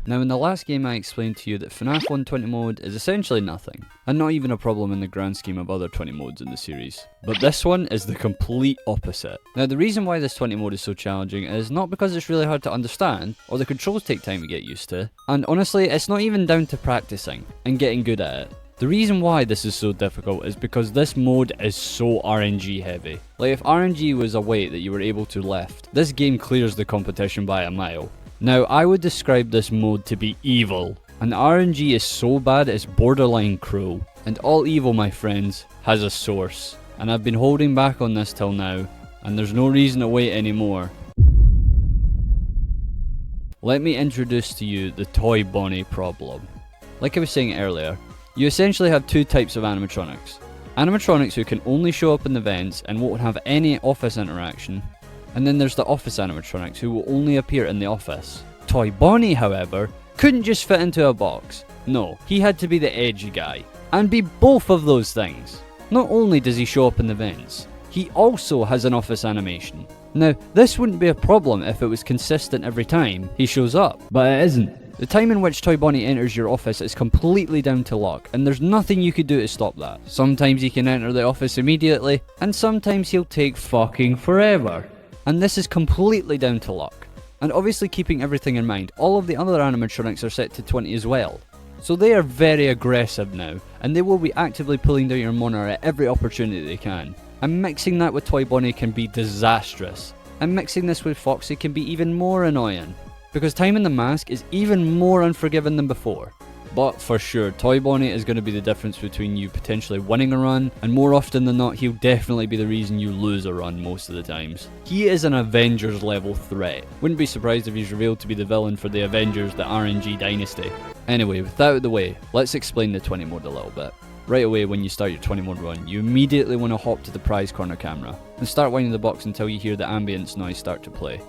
Now in the last game I explained to you that FNAF 120 mode is essentially nothing, and not even a problem in the grand scheme of other 20 modes in the series. But this one is the complete opposite. Now the reason why this 20 mode is so challenging is not because it's really hard to understand, or the controls take time to get used to, and honestly it's not even down to practicing and getting good at it. The reason why this is so difficult is because this mode is so RNG heavy. Like if RNG was a weight that you were able to lift, this game clears the competition by a mile. Now I would describe this mode to be evil, and RNG is so bad it's borderline cruel. And all evil, my friends, has a source, and I've been holding back on this till now, and there's no reason to wait anymore. Let me introduce to you the Toy Bonnie problem. Like I was saying earlier, you essentially have two types of animatronics. Animatronics who can only show up in the vents and won't have any office interaction, and then there's the office animatronics who will only appear in the office. Toy Bonnie, however, couldn't just fit into a box. No, he had to be the edgy guy, and be both of those things. Not only does he show up in the vents, he also has an office animation. Now, this wouldn't be a problem if it was consistent every time he shows up, but it isn't. The time in which Toy Bonnie enters your office is completely down to luck, and there's nothing you could do to stop that. Sometimes he can enter the office immediately, and sometimes he'll take fucking forever. And this is completely down to luck. And obviously keeping everything in mind, all of the other animatronics are set to 20 as well. So they are very aggressive now, and they will be actively pulling down your monitor at every opportunity they can. And mixing that with Toy Bonnie can be disastrous. And mixing this with Foxy can be even more annoying, because time in the mask is even more unforgiving than before. But for sure, Toy Bonnie is going to be the difference between you potentially winning a run, and more often than not, he'll definitely be the reason you lose a run most of the times. He is an Avengers level threat. Wouldn't be surprised if he's revealed to be the villain for the Avengers, the RNG dynasty. Anyway, with that out of the way, let's explain the 20 mode a little bit. Right away when you start your 20 mode run, you immediately want to hop to the prize corner camera, and start winding the box until you hear the ambience noise start to play.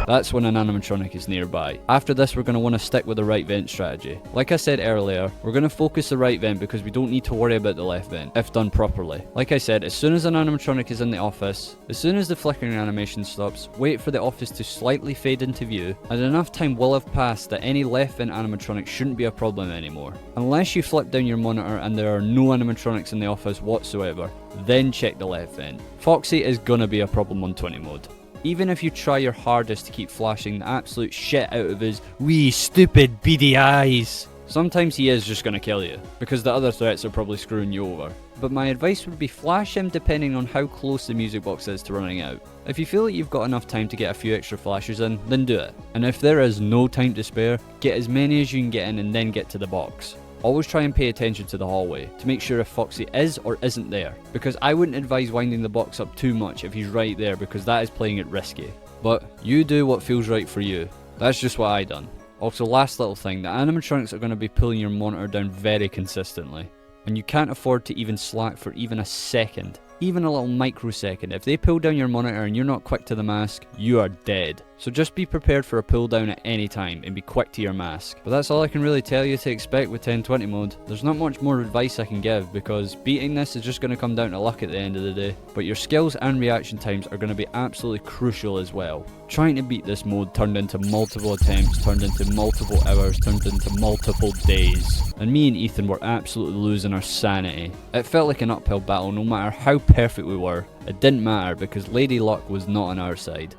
That's when an animatronic is nearby. After this, we're going to want to stick with the right vent strategy. Like I said earlier, we're going to focus the right vent because we don't need to worry about the left vent, if done properly. Like I said, as soon as an animatronic is in the office, as soon as the flickering animation stops, wait for the office to slightly fade into view, and enough time will have passed that any left vent animatronic shouldn't be a problem anymore. Unless you flip down your monitor and there are no animatronics in the office whatsoever, then check the left vent. Foxy is gonna be a problem on 20 mode. Even if you try your hardest to keep flashing the absolute shit out of his wee stupid beady eyes, sometimes he is just gonna kill you, because the other threats are probably screwing you over. But my advice would be flash him depending on how close the music box is to running out. If you feel that you've got enough time to get a few extra flashes in, then do it. And if there is no time to spare, get as many as you can get in and then get to the box. Always try and pay attention to the hallway to make sure if Foxy is or isn't there, because I wouldn't advise winding the box up too much if he's right there, because that is playing it risky. But you do what feels right for you. That's just what I done. Also, last little thing, the animatronics are going to be pulling your monitor down very consistently, and you can't afford to even slack for even a second. even a little microsecond. If they pull down your monitor and you're not quick to the mask, you are dead. So just be prepared for a pull down at any time and be quick to your mask. But that's all I can really tell you to expect with 1020 mode. There's not much more advice I can give because beating this is just going to come down to luck at the end of the day. But your skills and reaction times are going to be absolutely crucial as well. Trying to beat this mode turned into multiple attempts, turned into multiple hours, turned into multiple days. And me and Ethan were absolutely losing our sanity. It felt like an uphill battle no matter how perfect we were. It didn't matter because Lady Luck was not on our side.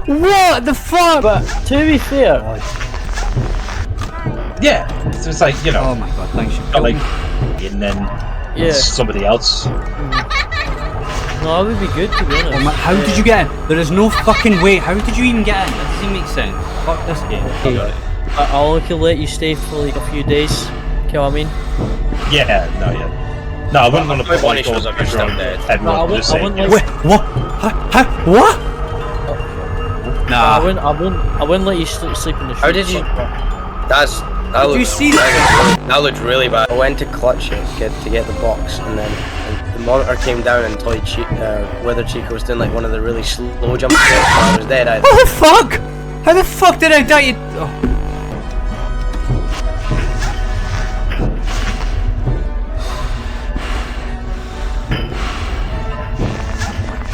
What the fuck? But to be fair, yeah, so it's like, you know. Oh my god, thanks you. Got like, and then somebody else. no, it would be good to be honest. Oh my, how did you get in? There is no fucking way. How did you even get in? That doesn't make sense. Fuck this game. I'll let you stay for like a few days. You know what I mean? Yeah, no, I wouldn't want to put one shows up your still dead. I wouldn't like. Wait, what? Huh? What? Nah. I wouldn't let you sleep in the street. How did you? Did you see that? That looked really bad. I went to clutch it to get the box, and then the monitor came down and Weather Chico was doing like one of the really slow jump scares. I was dead. What the fuck? How the fuck did I die? Oh.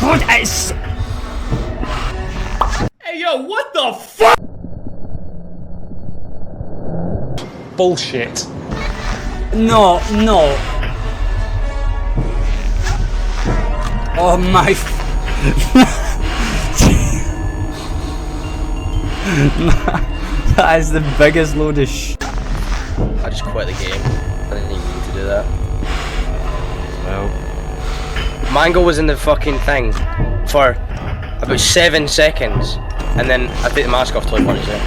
God, it's... Hey yo, what the fuck? Bullshit. No. Oh my... That is the biggest load of sh... I just quit the game. I didn't even need to do that. Well... Mango was in the fucking thing for about 7 seconds, and then I took the mask off till he wanted it.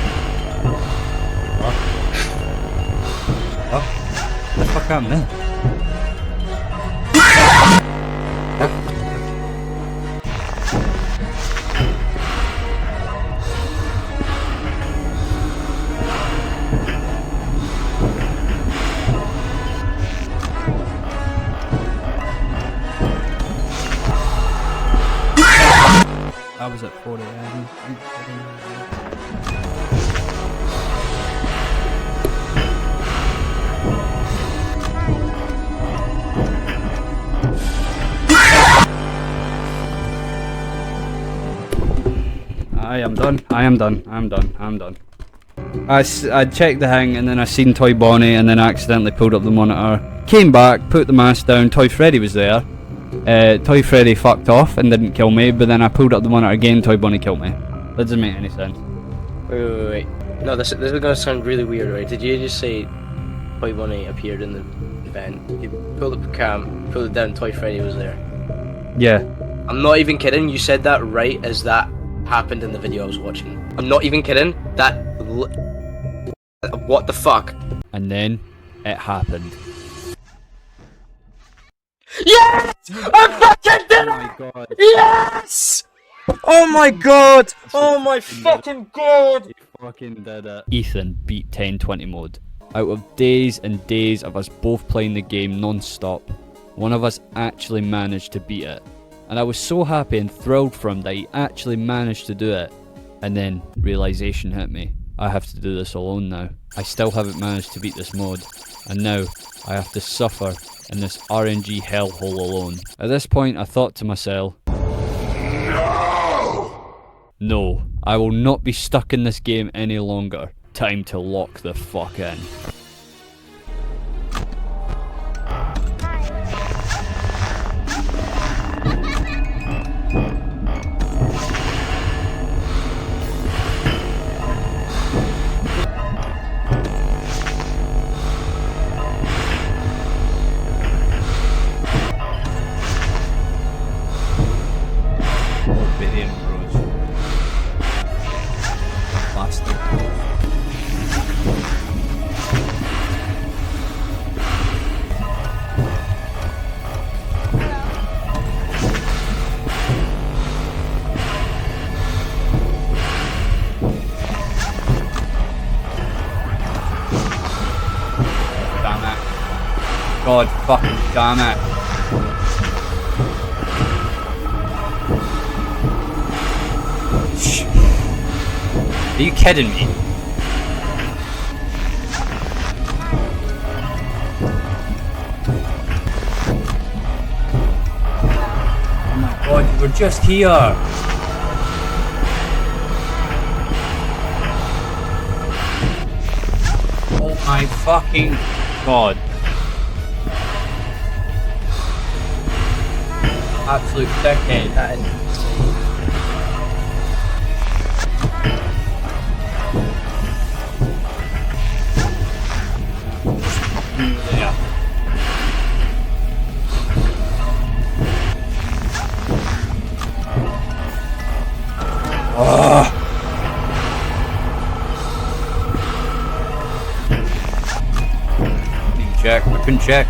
What the fuck happened there? I was at 40 AM. I am done. I checked the thing and then I seen Toy Bonnie and then I accidentally pulled up the monitor. Came back, put the mask down, Toy Freddy was there. Toy Freddy fucked off and didn't kill me, but then I pulled up the monitor again, Toy Bonnie killed me. That doesn't make any sense. Wait. No, this is gonna sound really weird, right? Did you just say Toy Bonnie appeared in the event? You pulled up the cam, pulled it down, Toy Freddy was there. Yeah. I'm not even kidding, you said that right as that happened in the video I was watching. I'm not even kidding, what the fuck? And then, it happened. Yes! I fucking did it! Oh my god. Yes! Oh my god! Oh my fucking god! You fucking did it. Ethan beat 1020 mode. Out of days and days of us both playing the game non-stop, one of us actually managed to beat it. And I was so happy and thrilled for him that he actually managed to do it. And then, realization hit me. I have to do this alone now. I still haven't managed to beat this mod. And now, I have to suffer in this RNG hellhole alone. At this point, I thought to myself, no, I will not be stuck in this game any longer. Time to lock the fuck in. god, fucking damn it. Are you kidding me? Oh my god, you were just here. Oh my fucking god. Absolute dickhead. That is Yeah. Check, I couldn't check.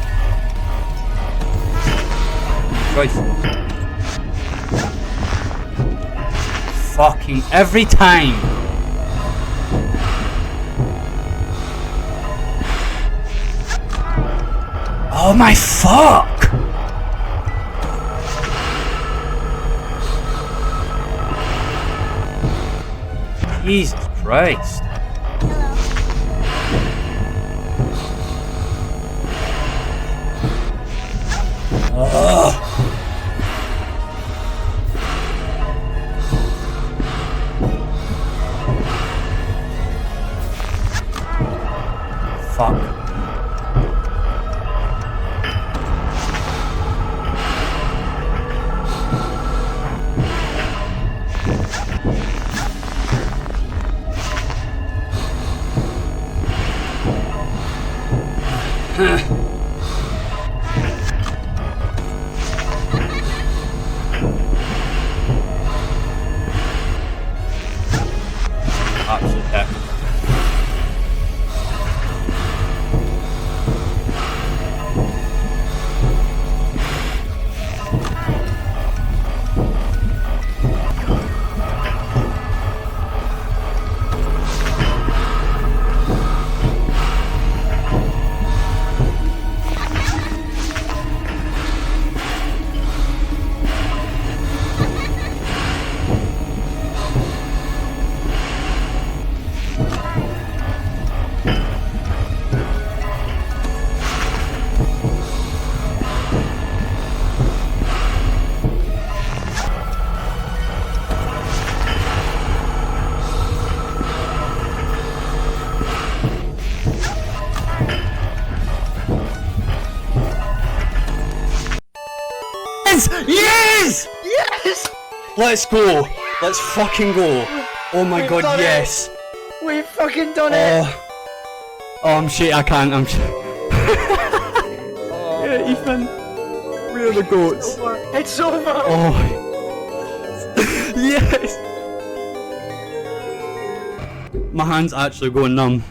Choice. Fucking every time. Oh my fuck! Jesus Christ. Fuck. Absolute heck. Yes! Yes! Let's go. Let's fucking go. Oh my We've god, done it. yes. We've fucking done it! Oh, I'm shit, I can't, I'm shit. Yeah, Ethan. We are the goats. It's over! Oh. Yes! My hand's actually going numb.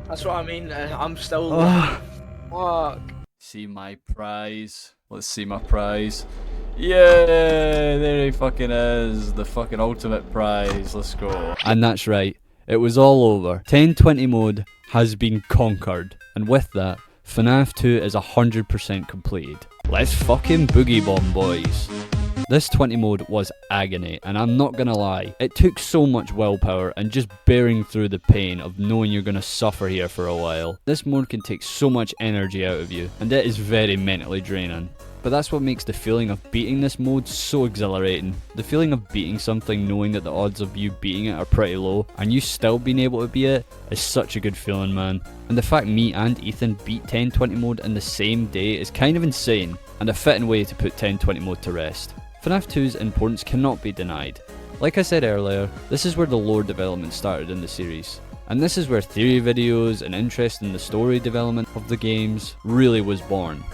That's what I mean, I'm still... Oh. Fuck. See my prize. Let's see my prize. Yeah, there he fucking is. The fucking ultimate prize. Let's go. And that's right, it was all over. 1020 mode has been conquered, and with that, FNAF 2 is 100% completed. Let's fucking boogie bomb, boys. This 20 mode was agony, and I'm not gonna lie, it took so much willpower and just bearing through the pain of knowing you're gonna suffer here for a while. This mode can take so much energy out of you, and it is very mentally draining. But that's what makes the feeling of beating this mode so exhilarating. The feeling of beating something knowing that the odds of you beating it are pretty low, and you still being able to beat it, is such a good feeling, man. And the fact me and Ethan beat 1020 mode in the same day is kind of insane, and a fitting way to put 1020 mode to rest. FNAF 2's importance cannot be denied. Like I said earlier, this is where the lore development started in the series. And this is where theory videos and interest in the story development of the games really was born.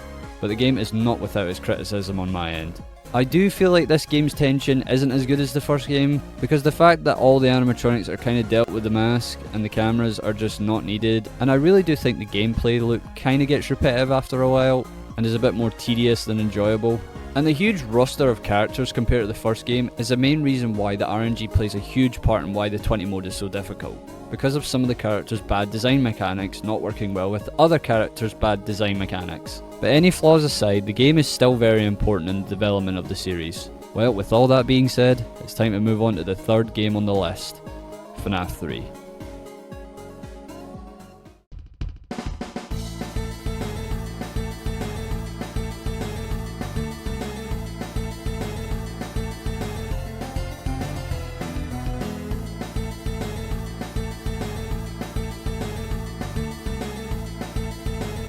But the game is not without its criticism on my end. I do feel like this game's tension isn't as good as the first game, because the fact that all the animatronics are kind of dealt with the mask and the cameras are just not needed, and I really do think the gameplay loop kind of gets repetitive after a while, and is a bit more tedious than enjoyable. And the huge roster of characters compared to the first game is the main reason why the RNG plays a huge part in why the 20 mode is so difficult. because of some of the characters' bad design mechanics not working well with other characters' bad design mechanics. But any flaws aside, the game is still very important in the development of the series. Well, with all that being said, it's time to move on to the third game on the list, FNAF 3.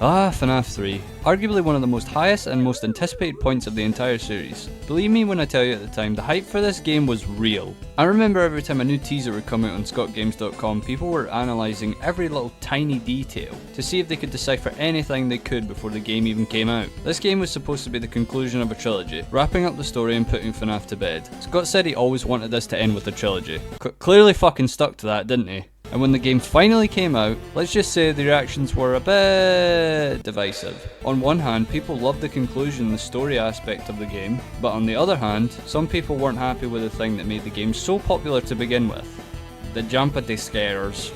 FNAF 3. Arguably one of the most highest and most anticipated points of the entire series. Believe me when I tell you at the time, the hype for this game was real. I remember every time a new teaser would come out on scottgames.com, people were analysing every little tiny detail to see if they could decipher anything they could before the game even came out. This game was supposed to be the conclusion of a trilogy, wrapping up the story and putting FNAF to bed. Scott said he always wanted this to end with a trilogy. Clearly fucking stuck to that, didn't he? And when the game finally came out, let's just say the reactions were a bit divisive. On one hand, people loved the conclusion and the story aspect of the game, but on the other hand, some people weren't happy with the thing that made the game so popular to begin with. The jumpity scares.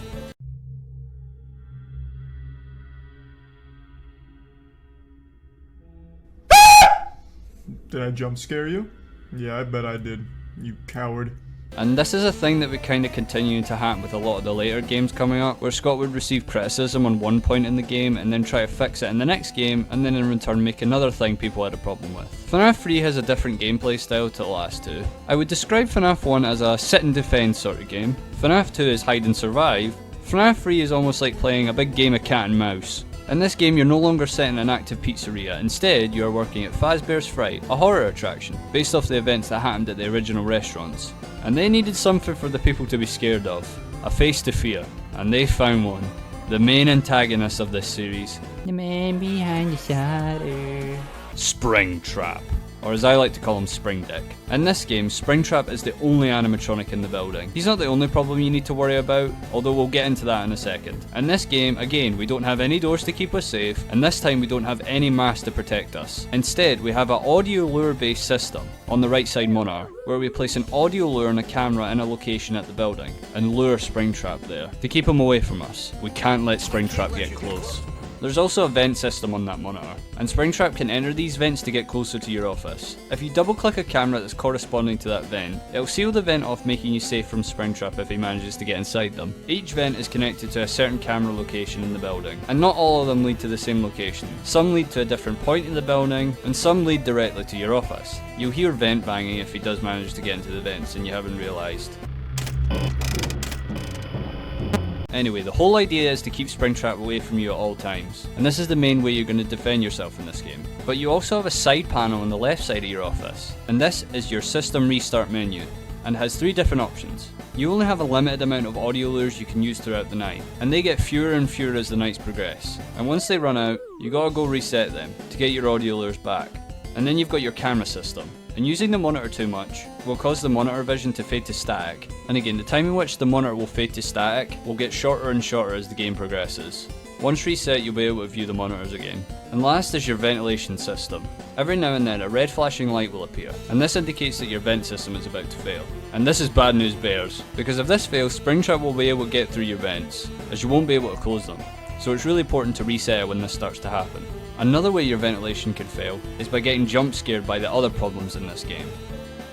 Did I jump scare you? Yeah, I bet I did. You coward. And this is a thing that would kind of continue to happen with a lot of the later games coming up, where Scott would receive criticism on one point in the game and then try to fix it in the next game, and then in return make another thing people had a problem with. FNAF 3 has a different gameplay style to the last two. I would describe FNAF 1 as a sit and defend sort of game, FNAF 2 is hide and survive, FNAF 3 is almost like playing a big game of cat and mouse. In this game, you're no longer set in an active pizzeria. Instead, you are working at Fazbear's Fright, a horror attraction, based off the events that happened at the original restaurants. And they needed something for the people to be scared of, a face to fear, and they found one. The main antagonist of this series, the man behind the shutter, Springtrap. Or as I like to call him, Spring Dick. In this game, Springtrap is the only animatronic in the building. He's not the only problem you need to worry about, although we'll get into that in a second. In this game, again, we don't have any doors to keep us safe, and this time we don't have any masks to protect us. Instead, we have an audio lure based system on the right side monitor, where we place an audio lure and a camera in a location at the building, and lure Springtrap there, to keep him away from us. We can't let Springtrap get close. There's also a vent system on that monitor, and Springtrap can enter these vents to get closer to your office. If you double click a camera that's corresponding to that vent, it'll seal the vent off, making you safe from Springtrap if he manages to get inside them. Each vent is connected to a certain camera location in the building, and not all of them lead to the same location. Some lead to a different point in the building, and some lead directly to your office. You'll hear vent banging if he does manage to get into the vents and you haven't realised. Anyway, the whole idea is to keep Springtrap away from you at all times, and this is the main way you're going to defend yourself in this game. But you also have a side panel on the left side of your office, and this is your system restart menu, and has 3 different options. You only have a limited amount of audio lures you can use throughout the night, and they get fewer and fewer as the nights progress, and once they run out, you gotta go reset them to get your audio lures back. And then you've got your camera system, and using the monitor too much will cause the monitor vision to fade to static, and again the time in which the monitor will fade to static will get shorter and shorter as the game progresses. Once reset, you'll be able to view the monitors again. And last is your ventilation system. Every now and then a red flashing light will appear, and this indicates that your vent system is about to fail. And this is bad news bears, because if this fails, Springtrap will be able to get through your vents, as you won't be able to close them. So it's really important to reset it when this starts to happen. Another way your ventilation could fail is by getting jump scared by the other problems in this game.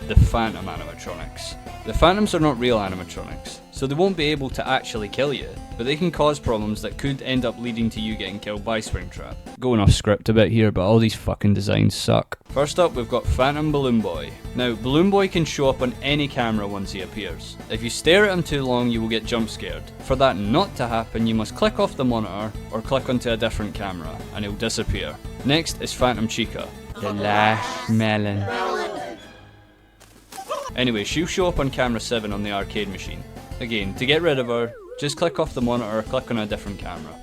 The Phantom animatronics. The Phantoms are not real animatronics, so they won't be able to actually kill you, but they can cause problems that could end up leading to you getting killed by Springtrap. Going off script a bit here, but all these fucking designs suck. First up, we've got Phantom Balloon Boy. Now, Balloon Boy can show up on any camera once he appears. If you stare at him too long, you will get jump scared. For that not to happen, you must click off the monitor, or click onto a different camera, and he'll disappear. Next is Phantom Chica. The last melon. Anyway, she'll show up on camera 7 on the arcade machine. Again, to get rid of her, just click off the monitor or click on a different camera.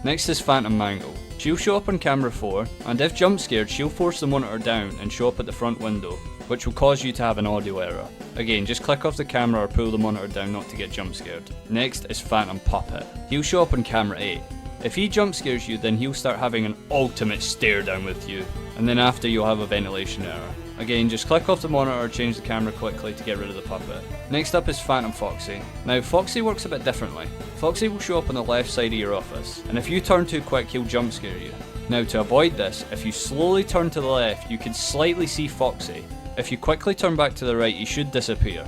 Next is Phantom Mangle. She'll show up on camera 4, and if jump scared, she'll force the monitor down and show up at the front window, which will cause you to have an audio error. Again, just click off the camera or pull the monitor down not to get jump scared. Next is Phantom Puppet. He'll show up on camera 8. If he jump scares you, then he'll start having an ultimate stare down with you, and then after you'll have a ventilation error. Again, just click off the monitor or change the camera quickly to get rid of the puppet. Next up is Phantom Foxy. Now Foxy works a bit differently. Foxy will show up on the left side of your office, and if you turn too quick he'll jump scare you. Now to avoid this, if you slowly turn to the left you can slightly see Foxy. If you quickly turn back to the right he should disappear.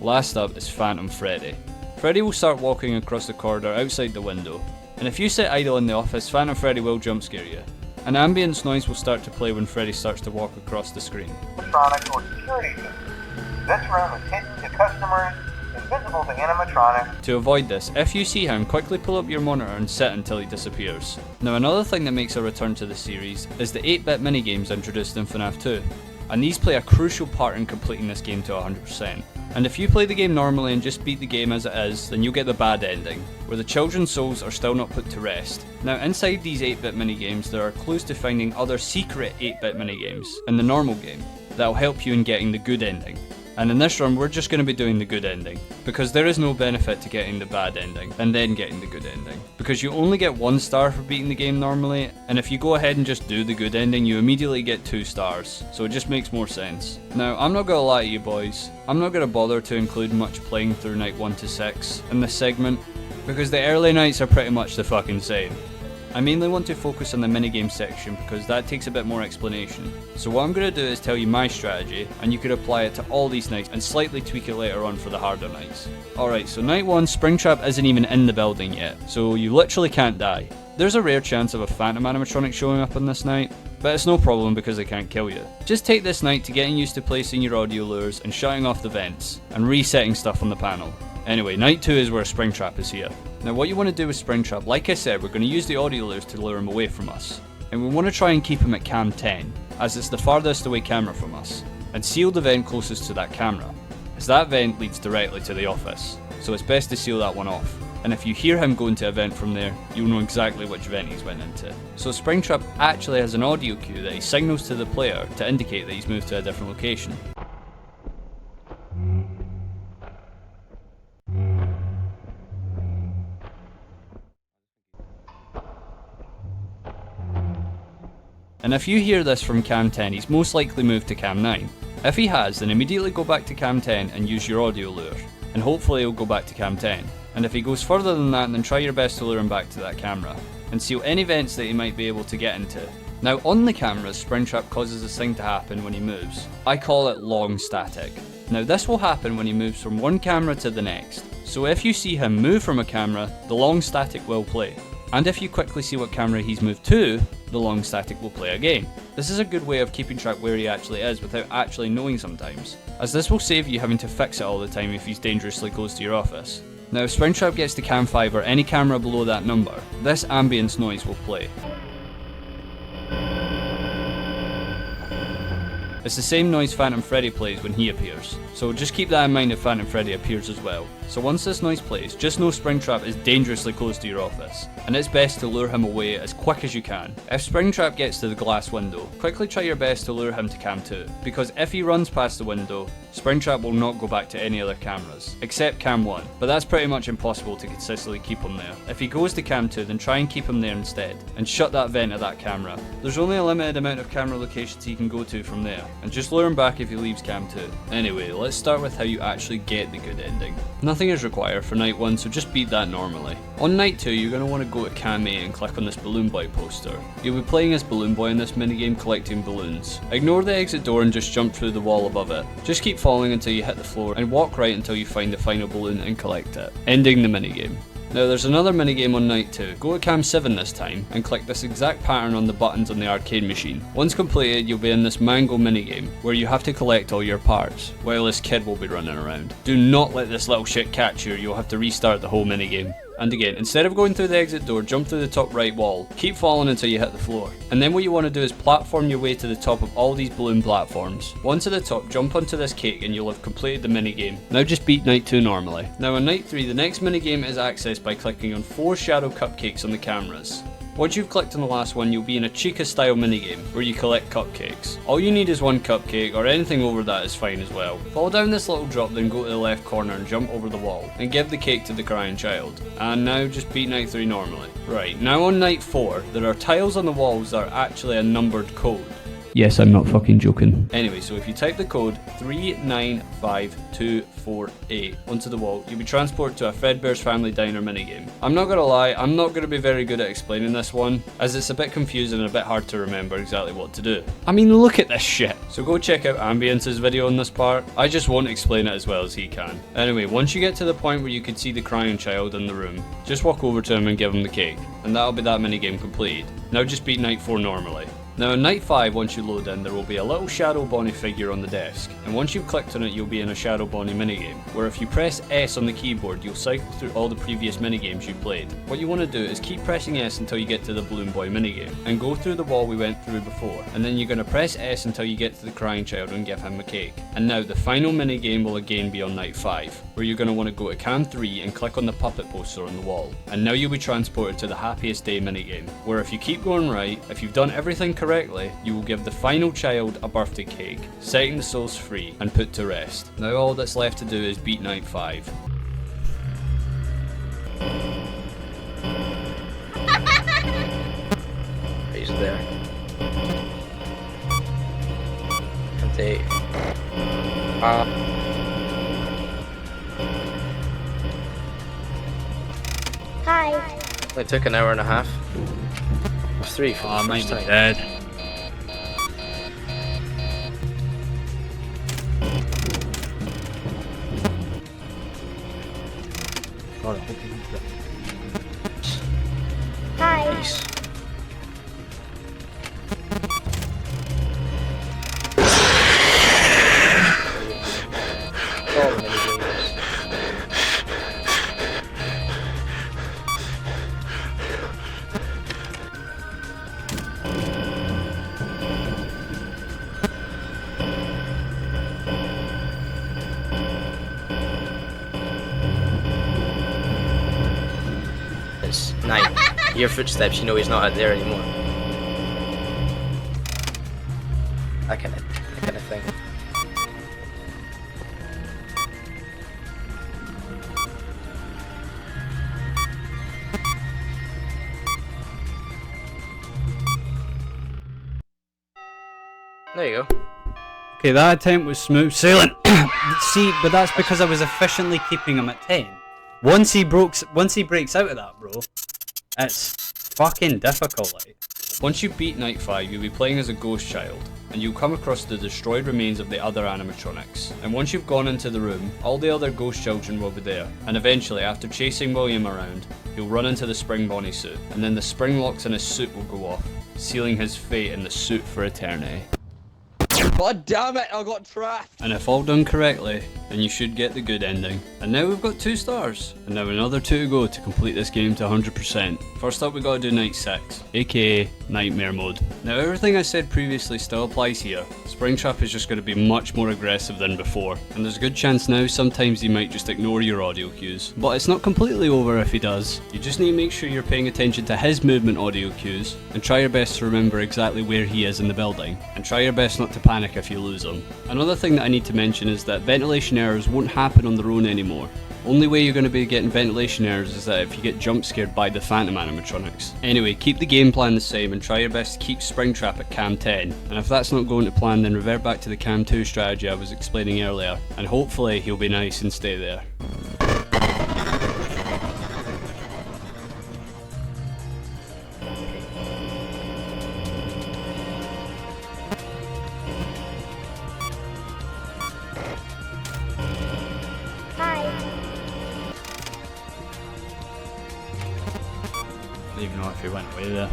Last up is Phantom Freddy. Freddy will start walking across the corridor outside the window, and if you sit idle in the office, Phantom Freddy will jump scare you. An ambience noise will start to play when Freddy starts to walk across the screen. Animatronic or security system. This room is hidden to customers, invisible to animatronics. To avoid this, if you see him, quickly pull up your monitor and sit until he disappears. Now another thing that makes a return to the series is the 8-bit minigames introduced in FNAF 2, and these play a crucial part in completing this game to 100%. And if you play the game normally and just beat the game as it is, then you'll get the bad ending, where the children's souls are still not put to rest. Now inside these 8-bit minigames there are clues to finding other secret 8-bit minigames in the normal game that'll help you in getting the good ending. And in this run we're just going to be doing the good ending, because there is no benefit to getting the bad ending and then getting the good ending, because you only get 1 star for beating the game normally, and if you go ahead and just do the good ending you immediately get 2 stars, so it just makes more sense. Now I'm not going to lie to you boys, I'm not going to bother to include much playing through night 1 to 6 in this segment, because the early nights are pretty much the fucking same. I mainly want to focus on the minigame section because that takes a bit more explanation. So what I'm going to do is tell you my strategy, and you could apply it to all these nights and slightly tweak it later on for the harder nights. Alright, so night 1, Springtrap isn't even in the building yet, so you literally can't die. There's a rare chance of a phantom animatronic showing up on this night, but it's no problem because they can't kill you. Just take this night to getting used to placing your audio lures and shutting off the vents, and resetting stuff on the panel. Anyway, night 2 is where Springtrap is here. Now what you want to do with Springtrap, like I said, we're going to use the audio lures to lure him away from us. And we want to try and keep him at cam 10, as it's the farthest away camera from us, and seal the vent closest to that camera, as that vent leads directly to the office, so it's best to seal that one off. And if you hear him go into a vent from there, you'll know exactly which vent he's went into. So Springtrap actually has an audio cue that he signals to the player to indicate that he's moved to a different location. And if you hear this from cam 10, he's most likely moved to cam 9. If he has, then immediately go back to cam 10 and use your audio lure, and hopefully he'll go back to cam 10. And if he goes further than that, then try your best to lure him back to that camera, and seal any vents that he might be able to get into. Now on the cameras, Springtrap causes this thing to happen when he moves. I call it long static. Now this will happen when he moves from one camera to the next. So if you see him move from a camera, the long static will play. And if you quickly see what camera he's moved to, the long static will play again. This is a good way of keeping track where he actually is without actually knowing sometimes, as this will save you having to fix it all the time if he's dangerously close to your office. Now if Springtrap gets to cam 5 or any camera below that number, this ambience noise will play. It's the same noise Phantom Freddy plays when he appears, so just keep that in mind if Phantom Freddy appears as well. So once this noise plays, just know Springtrap is dangerously close to your office, and it's best to lure him away as quick as you can. If Springtrap gets to the glass window, quickly try your best to lure him to cam 2, because if he runs past the window, Springtrap will not go back to any other cameras, except cam 1, but that's pretty much impossible to consistently keep him there. If he goes to cam 2, then try and keep him there instead, and shut that vent of that camera. There's only a limited amount of camera locations he can go to from there, and just lure him back if he leaves cam 2. Anyway, let's start with how you actually get the good ending. Nothing is required for night 1, so just beat that normally. On night 2, you're going to want to go to cam 8 and click on this Balloon Boy poster. You'll be playing as Balloon Boy in this minigame collecting balloons. Ignore the exit door and just jump through the wall above it. Just keep falling until you hit the floor and walk right until you find the final balloon and collect it, ending the minigame. Now there's another minigame on night 2. Go to cam 7 this time and click this exact pattern on the buttons on the arcade machine. Once completed, you'll be in this mango minigame where you have to collect all your parts while this kid will be running around. Do not let this little shit catch you, or you'll have to restart the whole minigame. And again, instead of going through the exit door, jump through the top right wall. Keep falling until you hit the floor. And then what you want to do is platform your way to the top of all these balloon platforms. Once at the top, jump onto this cake and you'll have completed the minigame. Now just beat night 2 normally. Now on night 3, the next minigame is accessed by clicking on 4 shadow cupcakes on the cameras. Once you've clicked on the last one, you'll be in a Chica style minigame where you collect cupcakes. All you need is 1 cupcake, or anything over that is fine as well. Fall down this little drop, then go to the left corner and jump over the wall, and give the cake to the crying child. And now just beat night 3 normally. Right, now on night 4, there are tiles on the walls that are actually a numbered code. Yes, I'm not fucking joking. Anyway, so if you type the code 395248 onto the wall, you'll be transported to a Fredbear's Family Diner minigame. I'm not gonna lie, I'm not gonna be very good at explaining this one, as it's a bit confusing and a bit hard to remember exactly what to do. I mean, look at this shit. So go check out Ambience's video on this part. I just won't explain it as well as he can. Anyway, once you get to the point where you can see the crying child in the room, just walk over to him and give him the cake, and that'll be that minigame completed. Now just beat night 4 normally. Now in night 5, once you load in, there will be a little Shadow Bonnie figure on the desk, and once you've clicked on it, you'll be in a Shadow Bonnie minigame, where if you press S on the keyboard, you'll cycle through all the previous minigames you've played. What you want to do is keep pressing S until you get to the Balloon Boy minigame, and go through the wall we went through before, and then you're going to press S until you get to the crying child and give him a cake. And now the final minigame will again be on night 5, where you're going to want to go to cam 3 and click on the puppet poster on the wall. And now you'll be transported to the Happiest Day minigame, where if you keep going right, if you've done everything correctly, you will give the final child a birthday cake, setting the souls free and put to rest. Now all that's left to do is beat night 5. He's there. And they... Hi. It took an hour and a half. 3 for I the might first be time. dead. Hi. Peace. All the minigames. It's 9. Your footsteps, you know he's not out there anymore. That kind of thing. There you go. Okay, that attempt was smooth sailing. See, but that's because I was efficiently keeping him at 10. Once he breaks out of that, bro, it's fucking difficult. Like. Once you beat night 5, you'll be playing as a ghost child, and you'll come across the destroyed remains of the other animatronics. And once you've gone into the room, all the other ghost children will be there, and eventually, after chasing William around, he'll run into the Spring Bonnie suit, and then the spring locks in his suit will go off, sealing his fate in the suit for eternity. God damn it, I got trapped! And if all done correctly, then you should get the good ending. And now we've got 2 stars, and now another 2 to go to complete this game to 100%. First up we gotta do night 6, aka Nightmare Mode. Now everything I said previously still applies here. Springtrap is just going to be much more aggressive than before, and there's a good chance now sometimes he might just ignore your audio cues. But it's not completely over if he does. You just need to make sure you're paying attention to his movement audio cues, and try your best to remember exactly where he is in the building, and try your best not to panic if you lose him. Another thing that I need to mention is that ventilation errors won't happen on their own anymore. Only way you're going to be getting ventilation errors is that if you get jump scared by the phantom animatronics. Anyway, keep the game plan the same and try your best to keep Springtrap at cam 10, and if that's not going to plan, then revert back to the cam 2 strategy I was explaining earlier, and hopefully he'll be nice and stay there. I don't even know if he went away there.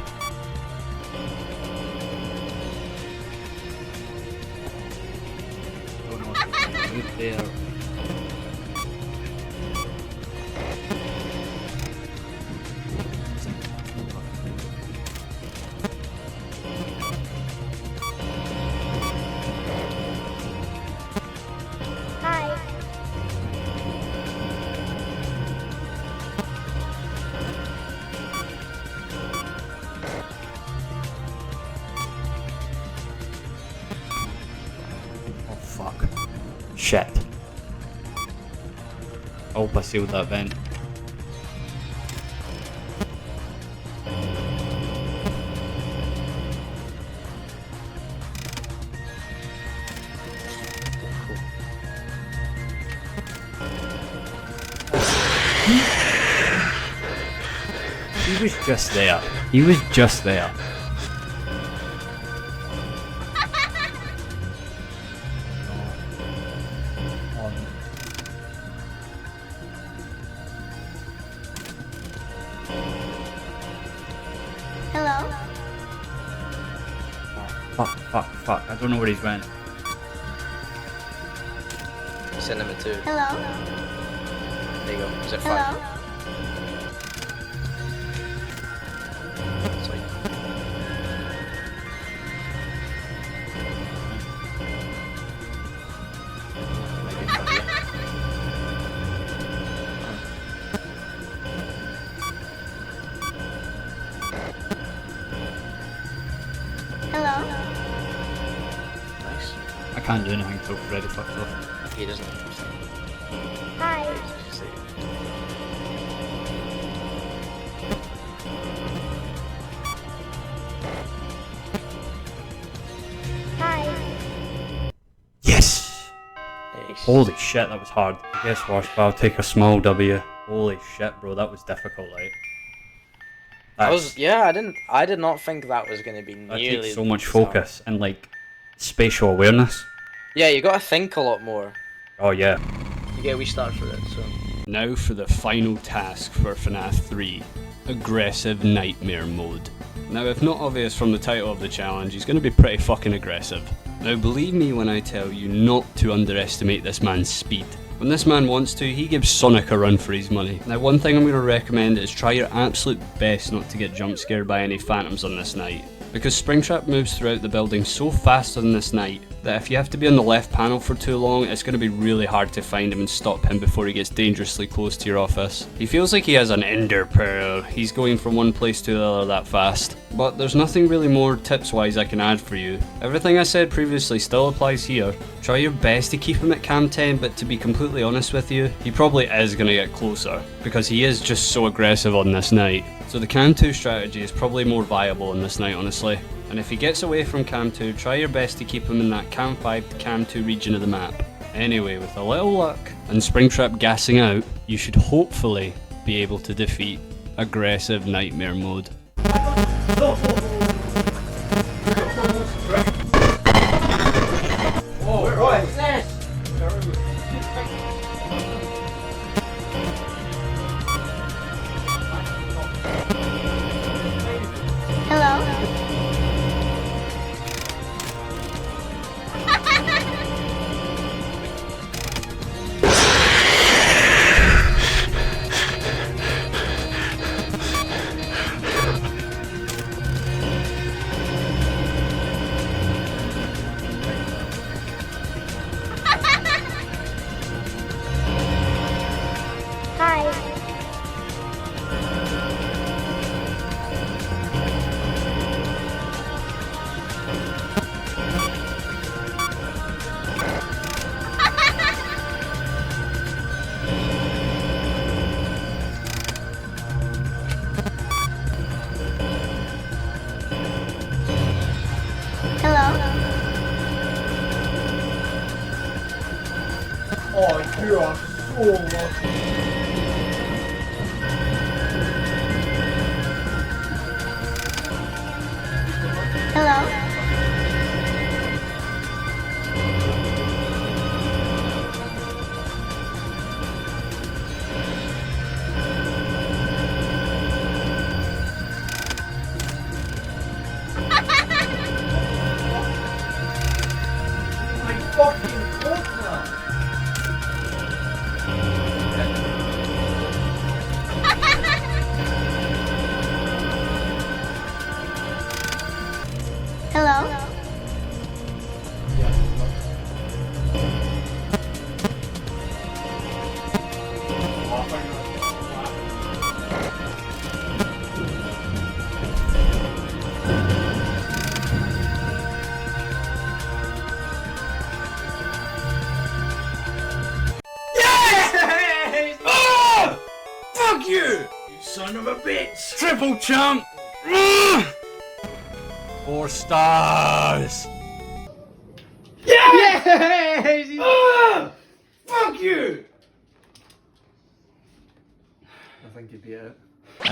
Don't know if he went out there. Shit. I hope I sealed that vent. was just there. He was just there. Hello? Fuck. I don't know where he's went. Send him a 2. Hello? There you go. Is it 5? Hello? It's like... Hello? Nice. I can't do anything until Freddy fucks off. He doesn't understand. Hi. Hi. Yes! Nice. Holy shit, that was hard. Guess what, I'll take a small W. Holy shit, bro, that was difficult, like. I did not think that was going to be That nearly takes so much as hard. focus and, like, spatial awareness. Yeah, you gotta think a lot more. Oh, yeah. You get a wee start for it, so... Now for the final task for FNAF 3. Aggressive Nightmare Mode. Now if not obvious from the title of the challenge, he's going to be pretty fucking aggressive. Now believe me when I tell you not to underestimate this man's speed. When this man wants to, he gives Sonic a run for his money. Now one thing I'm going to recommend is try your absolute best not to get jump scared by any phantoms on this night. Because Springtrap moves throughout the building so fast on this night that if you have to be on the left panel for too long, it's going to be really hard to find him and stop him before he gets dangerously close to your office. He feels like he has an ender pearl, he's going from one place to the other that fast. But there's nothing really more tips wise I can add for you. Everything I said previously still applies here. Try your best to keep him at cam 10, but to be completely honest with you, he probably is going to get closer, because he is just so aggressive on this night. So the cam 2 strategy is probably more viable on this night, honestly. And if he gets away from cam 2, try your best to keep him in that cam 5 to cam 2 region of the map. Anyway, with a little luck and Springtrap gassing out, you should hopefully be able to defeat Aggressive Nightmare Mode. Hello? Hi. Hello? Oh, you are so lucky. Hello? My fucking partner. Hello? Oh! Fuck you! You son of a bitch! Triple jump! 4 stars! Yes! Fuck you! I think you beat it.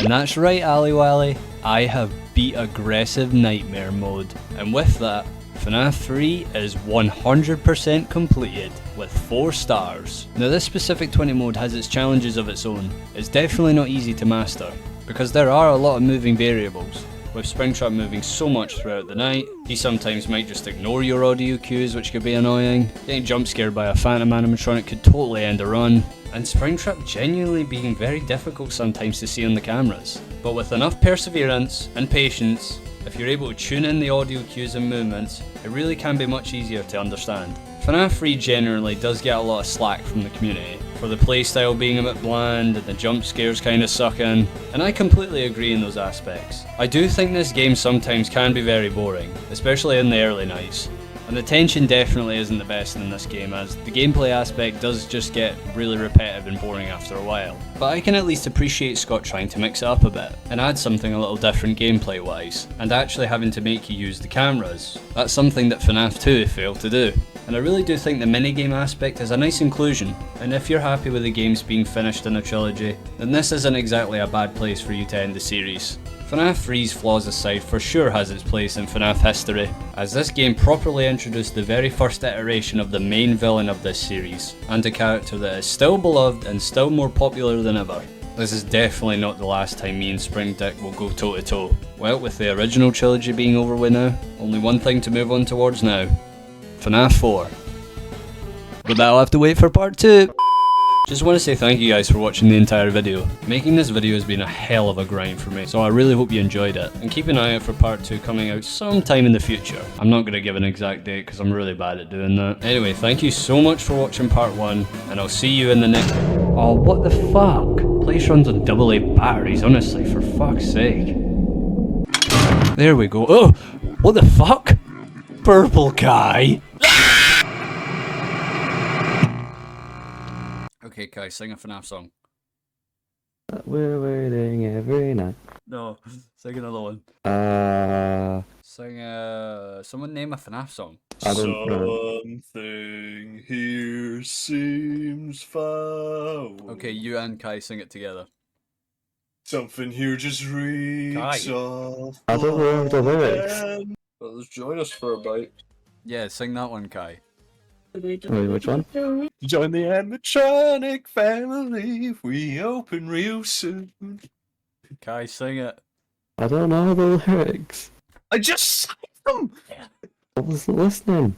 And that's right, Ali Wally, I have beat Aggressive Nightmare mode. And with that, FNAF 3 is 100% completed with 4 stars. Now this specific 20 mode has its challenges of its own. It's definitely not easy to master, because there are a lot of moving variables. With Springtrap moving so much throughout the night, he sometimes might just ignore your audio cues, which could be annoying. Getting jump scared by a phantom animatronic could totally end a run. And Springtrap genuinely being very difficult sometimes to see on the cameras. But with enough perseverance and patience, if you're able to tune in the audio cues and movements, it really can be much easier to understand. FNAF 3 generally does get a lot of slack from the community, for the playstyle being a bit bland and the jump scares kinda suck in, and I completely agree in those aspects. I do think this game sometimes can be very boring, especially in the early nights. And the tension definitely isn't the best in this game, as the gameplay aspect does just get really repetitive and boring after a while. But I can at least appreciate Scott trying to mix it up a bit, and add something a little different gameplay wise, and actually having to make you use the cameras. That's something that FNAF 2 failed to do. And I really do think the minigame aspect is a nice inclusion, and if you're happy with the games being finished in a trilogy, then this isn't exactly a bad place for you to end the series. FNAF 3's flaws aside for sure has its place in FNAF history, as this game properly introduced the very first iteration of the main villain of this series, and a character that is still beloved and still more popular than ever. This is definitely not the last time me and Spring Dick will go toe to toe. Well, with the original trilogy being over with now, only one thing to move on towards now. FNAF 4. But that'll have to wait for part 2. Just want to say thank you guys for watching the entire video. Making this video has been a hell of a grind for me, so I really hope you enjoyed it. And keep an eye out for part 2 coming out sometime in the future. I'm not going to give an exact date because I'm really bad at doing that. Anyway, thank you so much for watching part 1, and I'll see you in the next... Oh, what the fuck? Place runs on AA batteries, honestly, for fuck's sake. There we go. Oh, what the fuck? Purple Kai. Okay, Kai, sing a FNAF song. We're waiting every night. No, sing another one. Sing someone name a FNAF song. I don't know. Something here seems foul. Okay, you and Kai sing it together. Something here just reeks of I don't know the lyrics. Well, let's join us for a bite. Yeah, sing that one, Kai. Wait, which one? Join the animatronic family if we open real soon. Kai, sing it. I don't know the lyrics. I just sang them! I wasn't listening.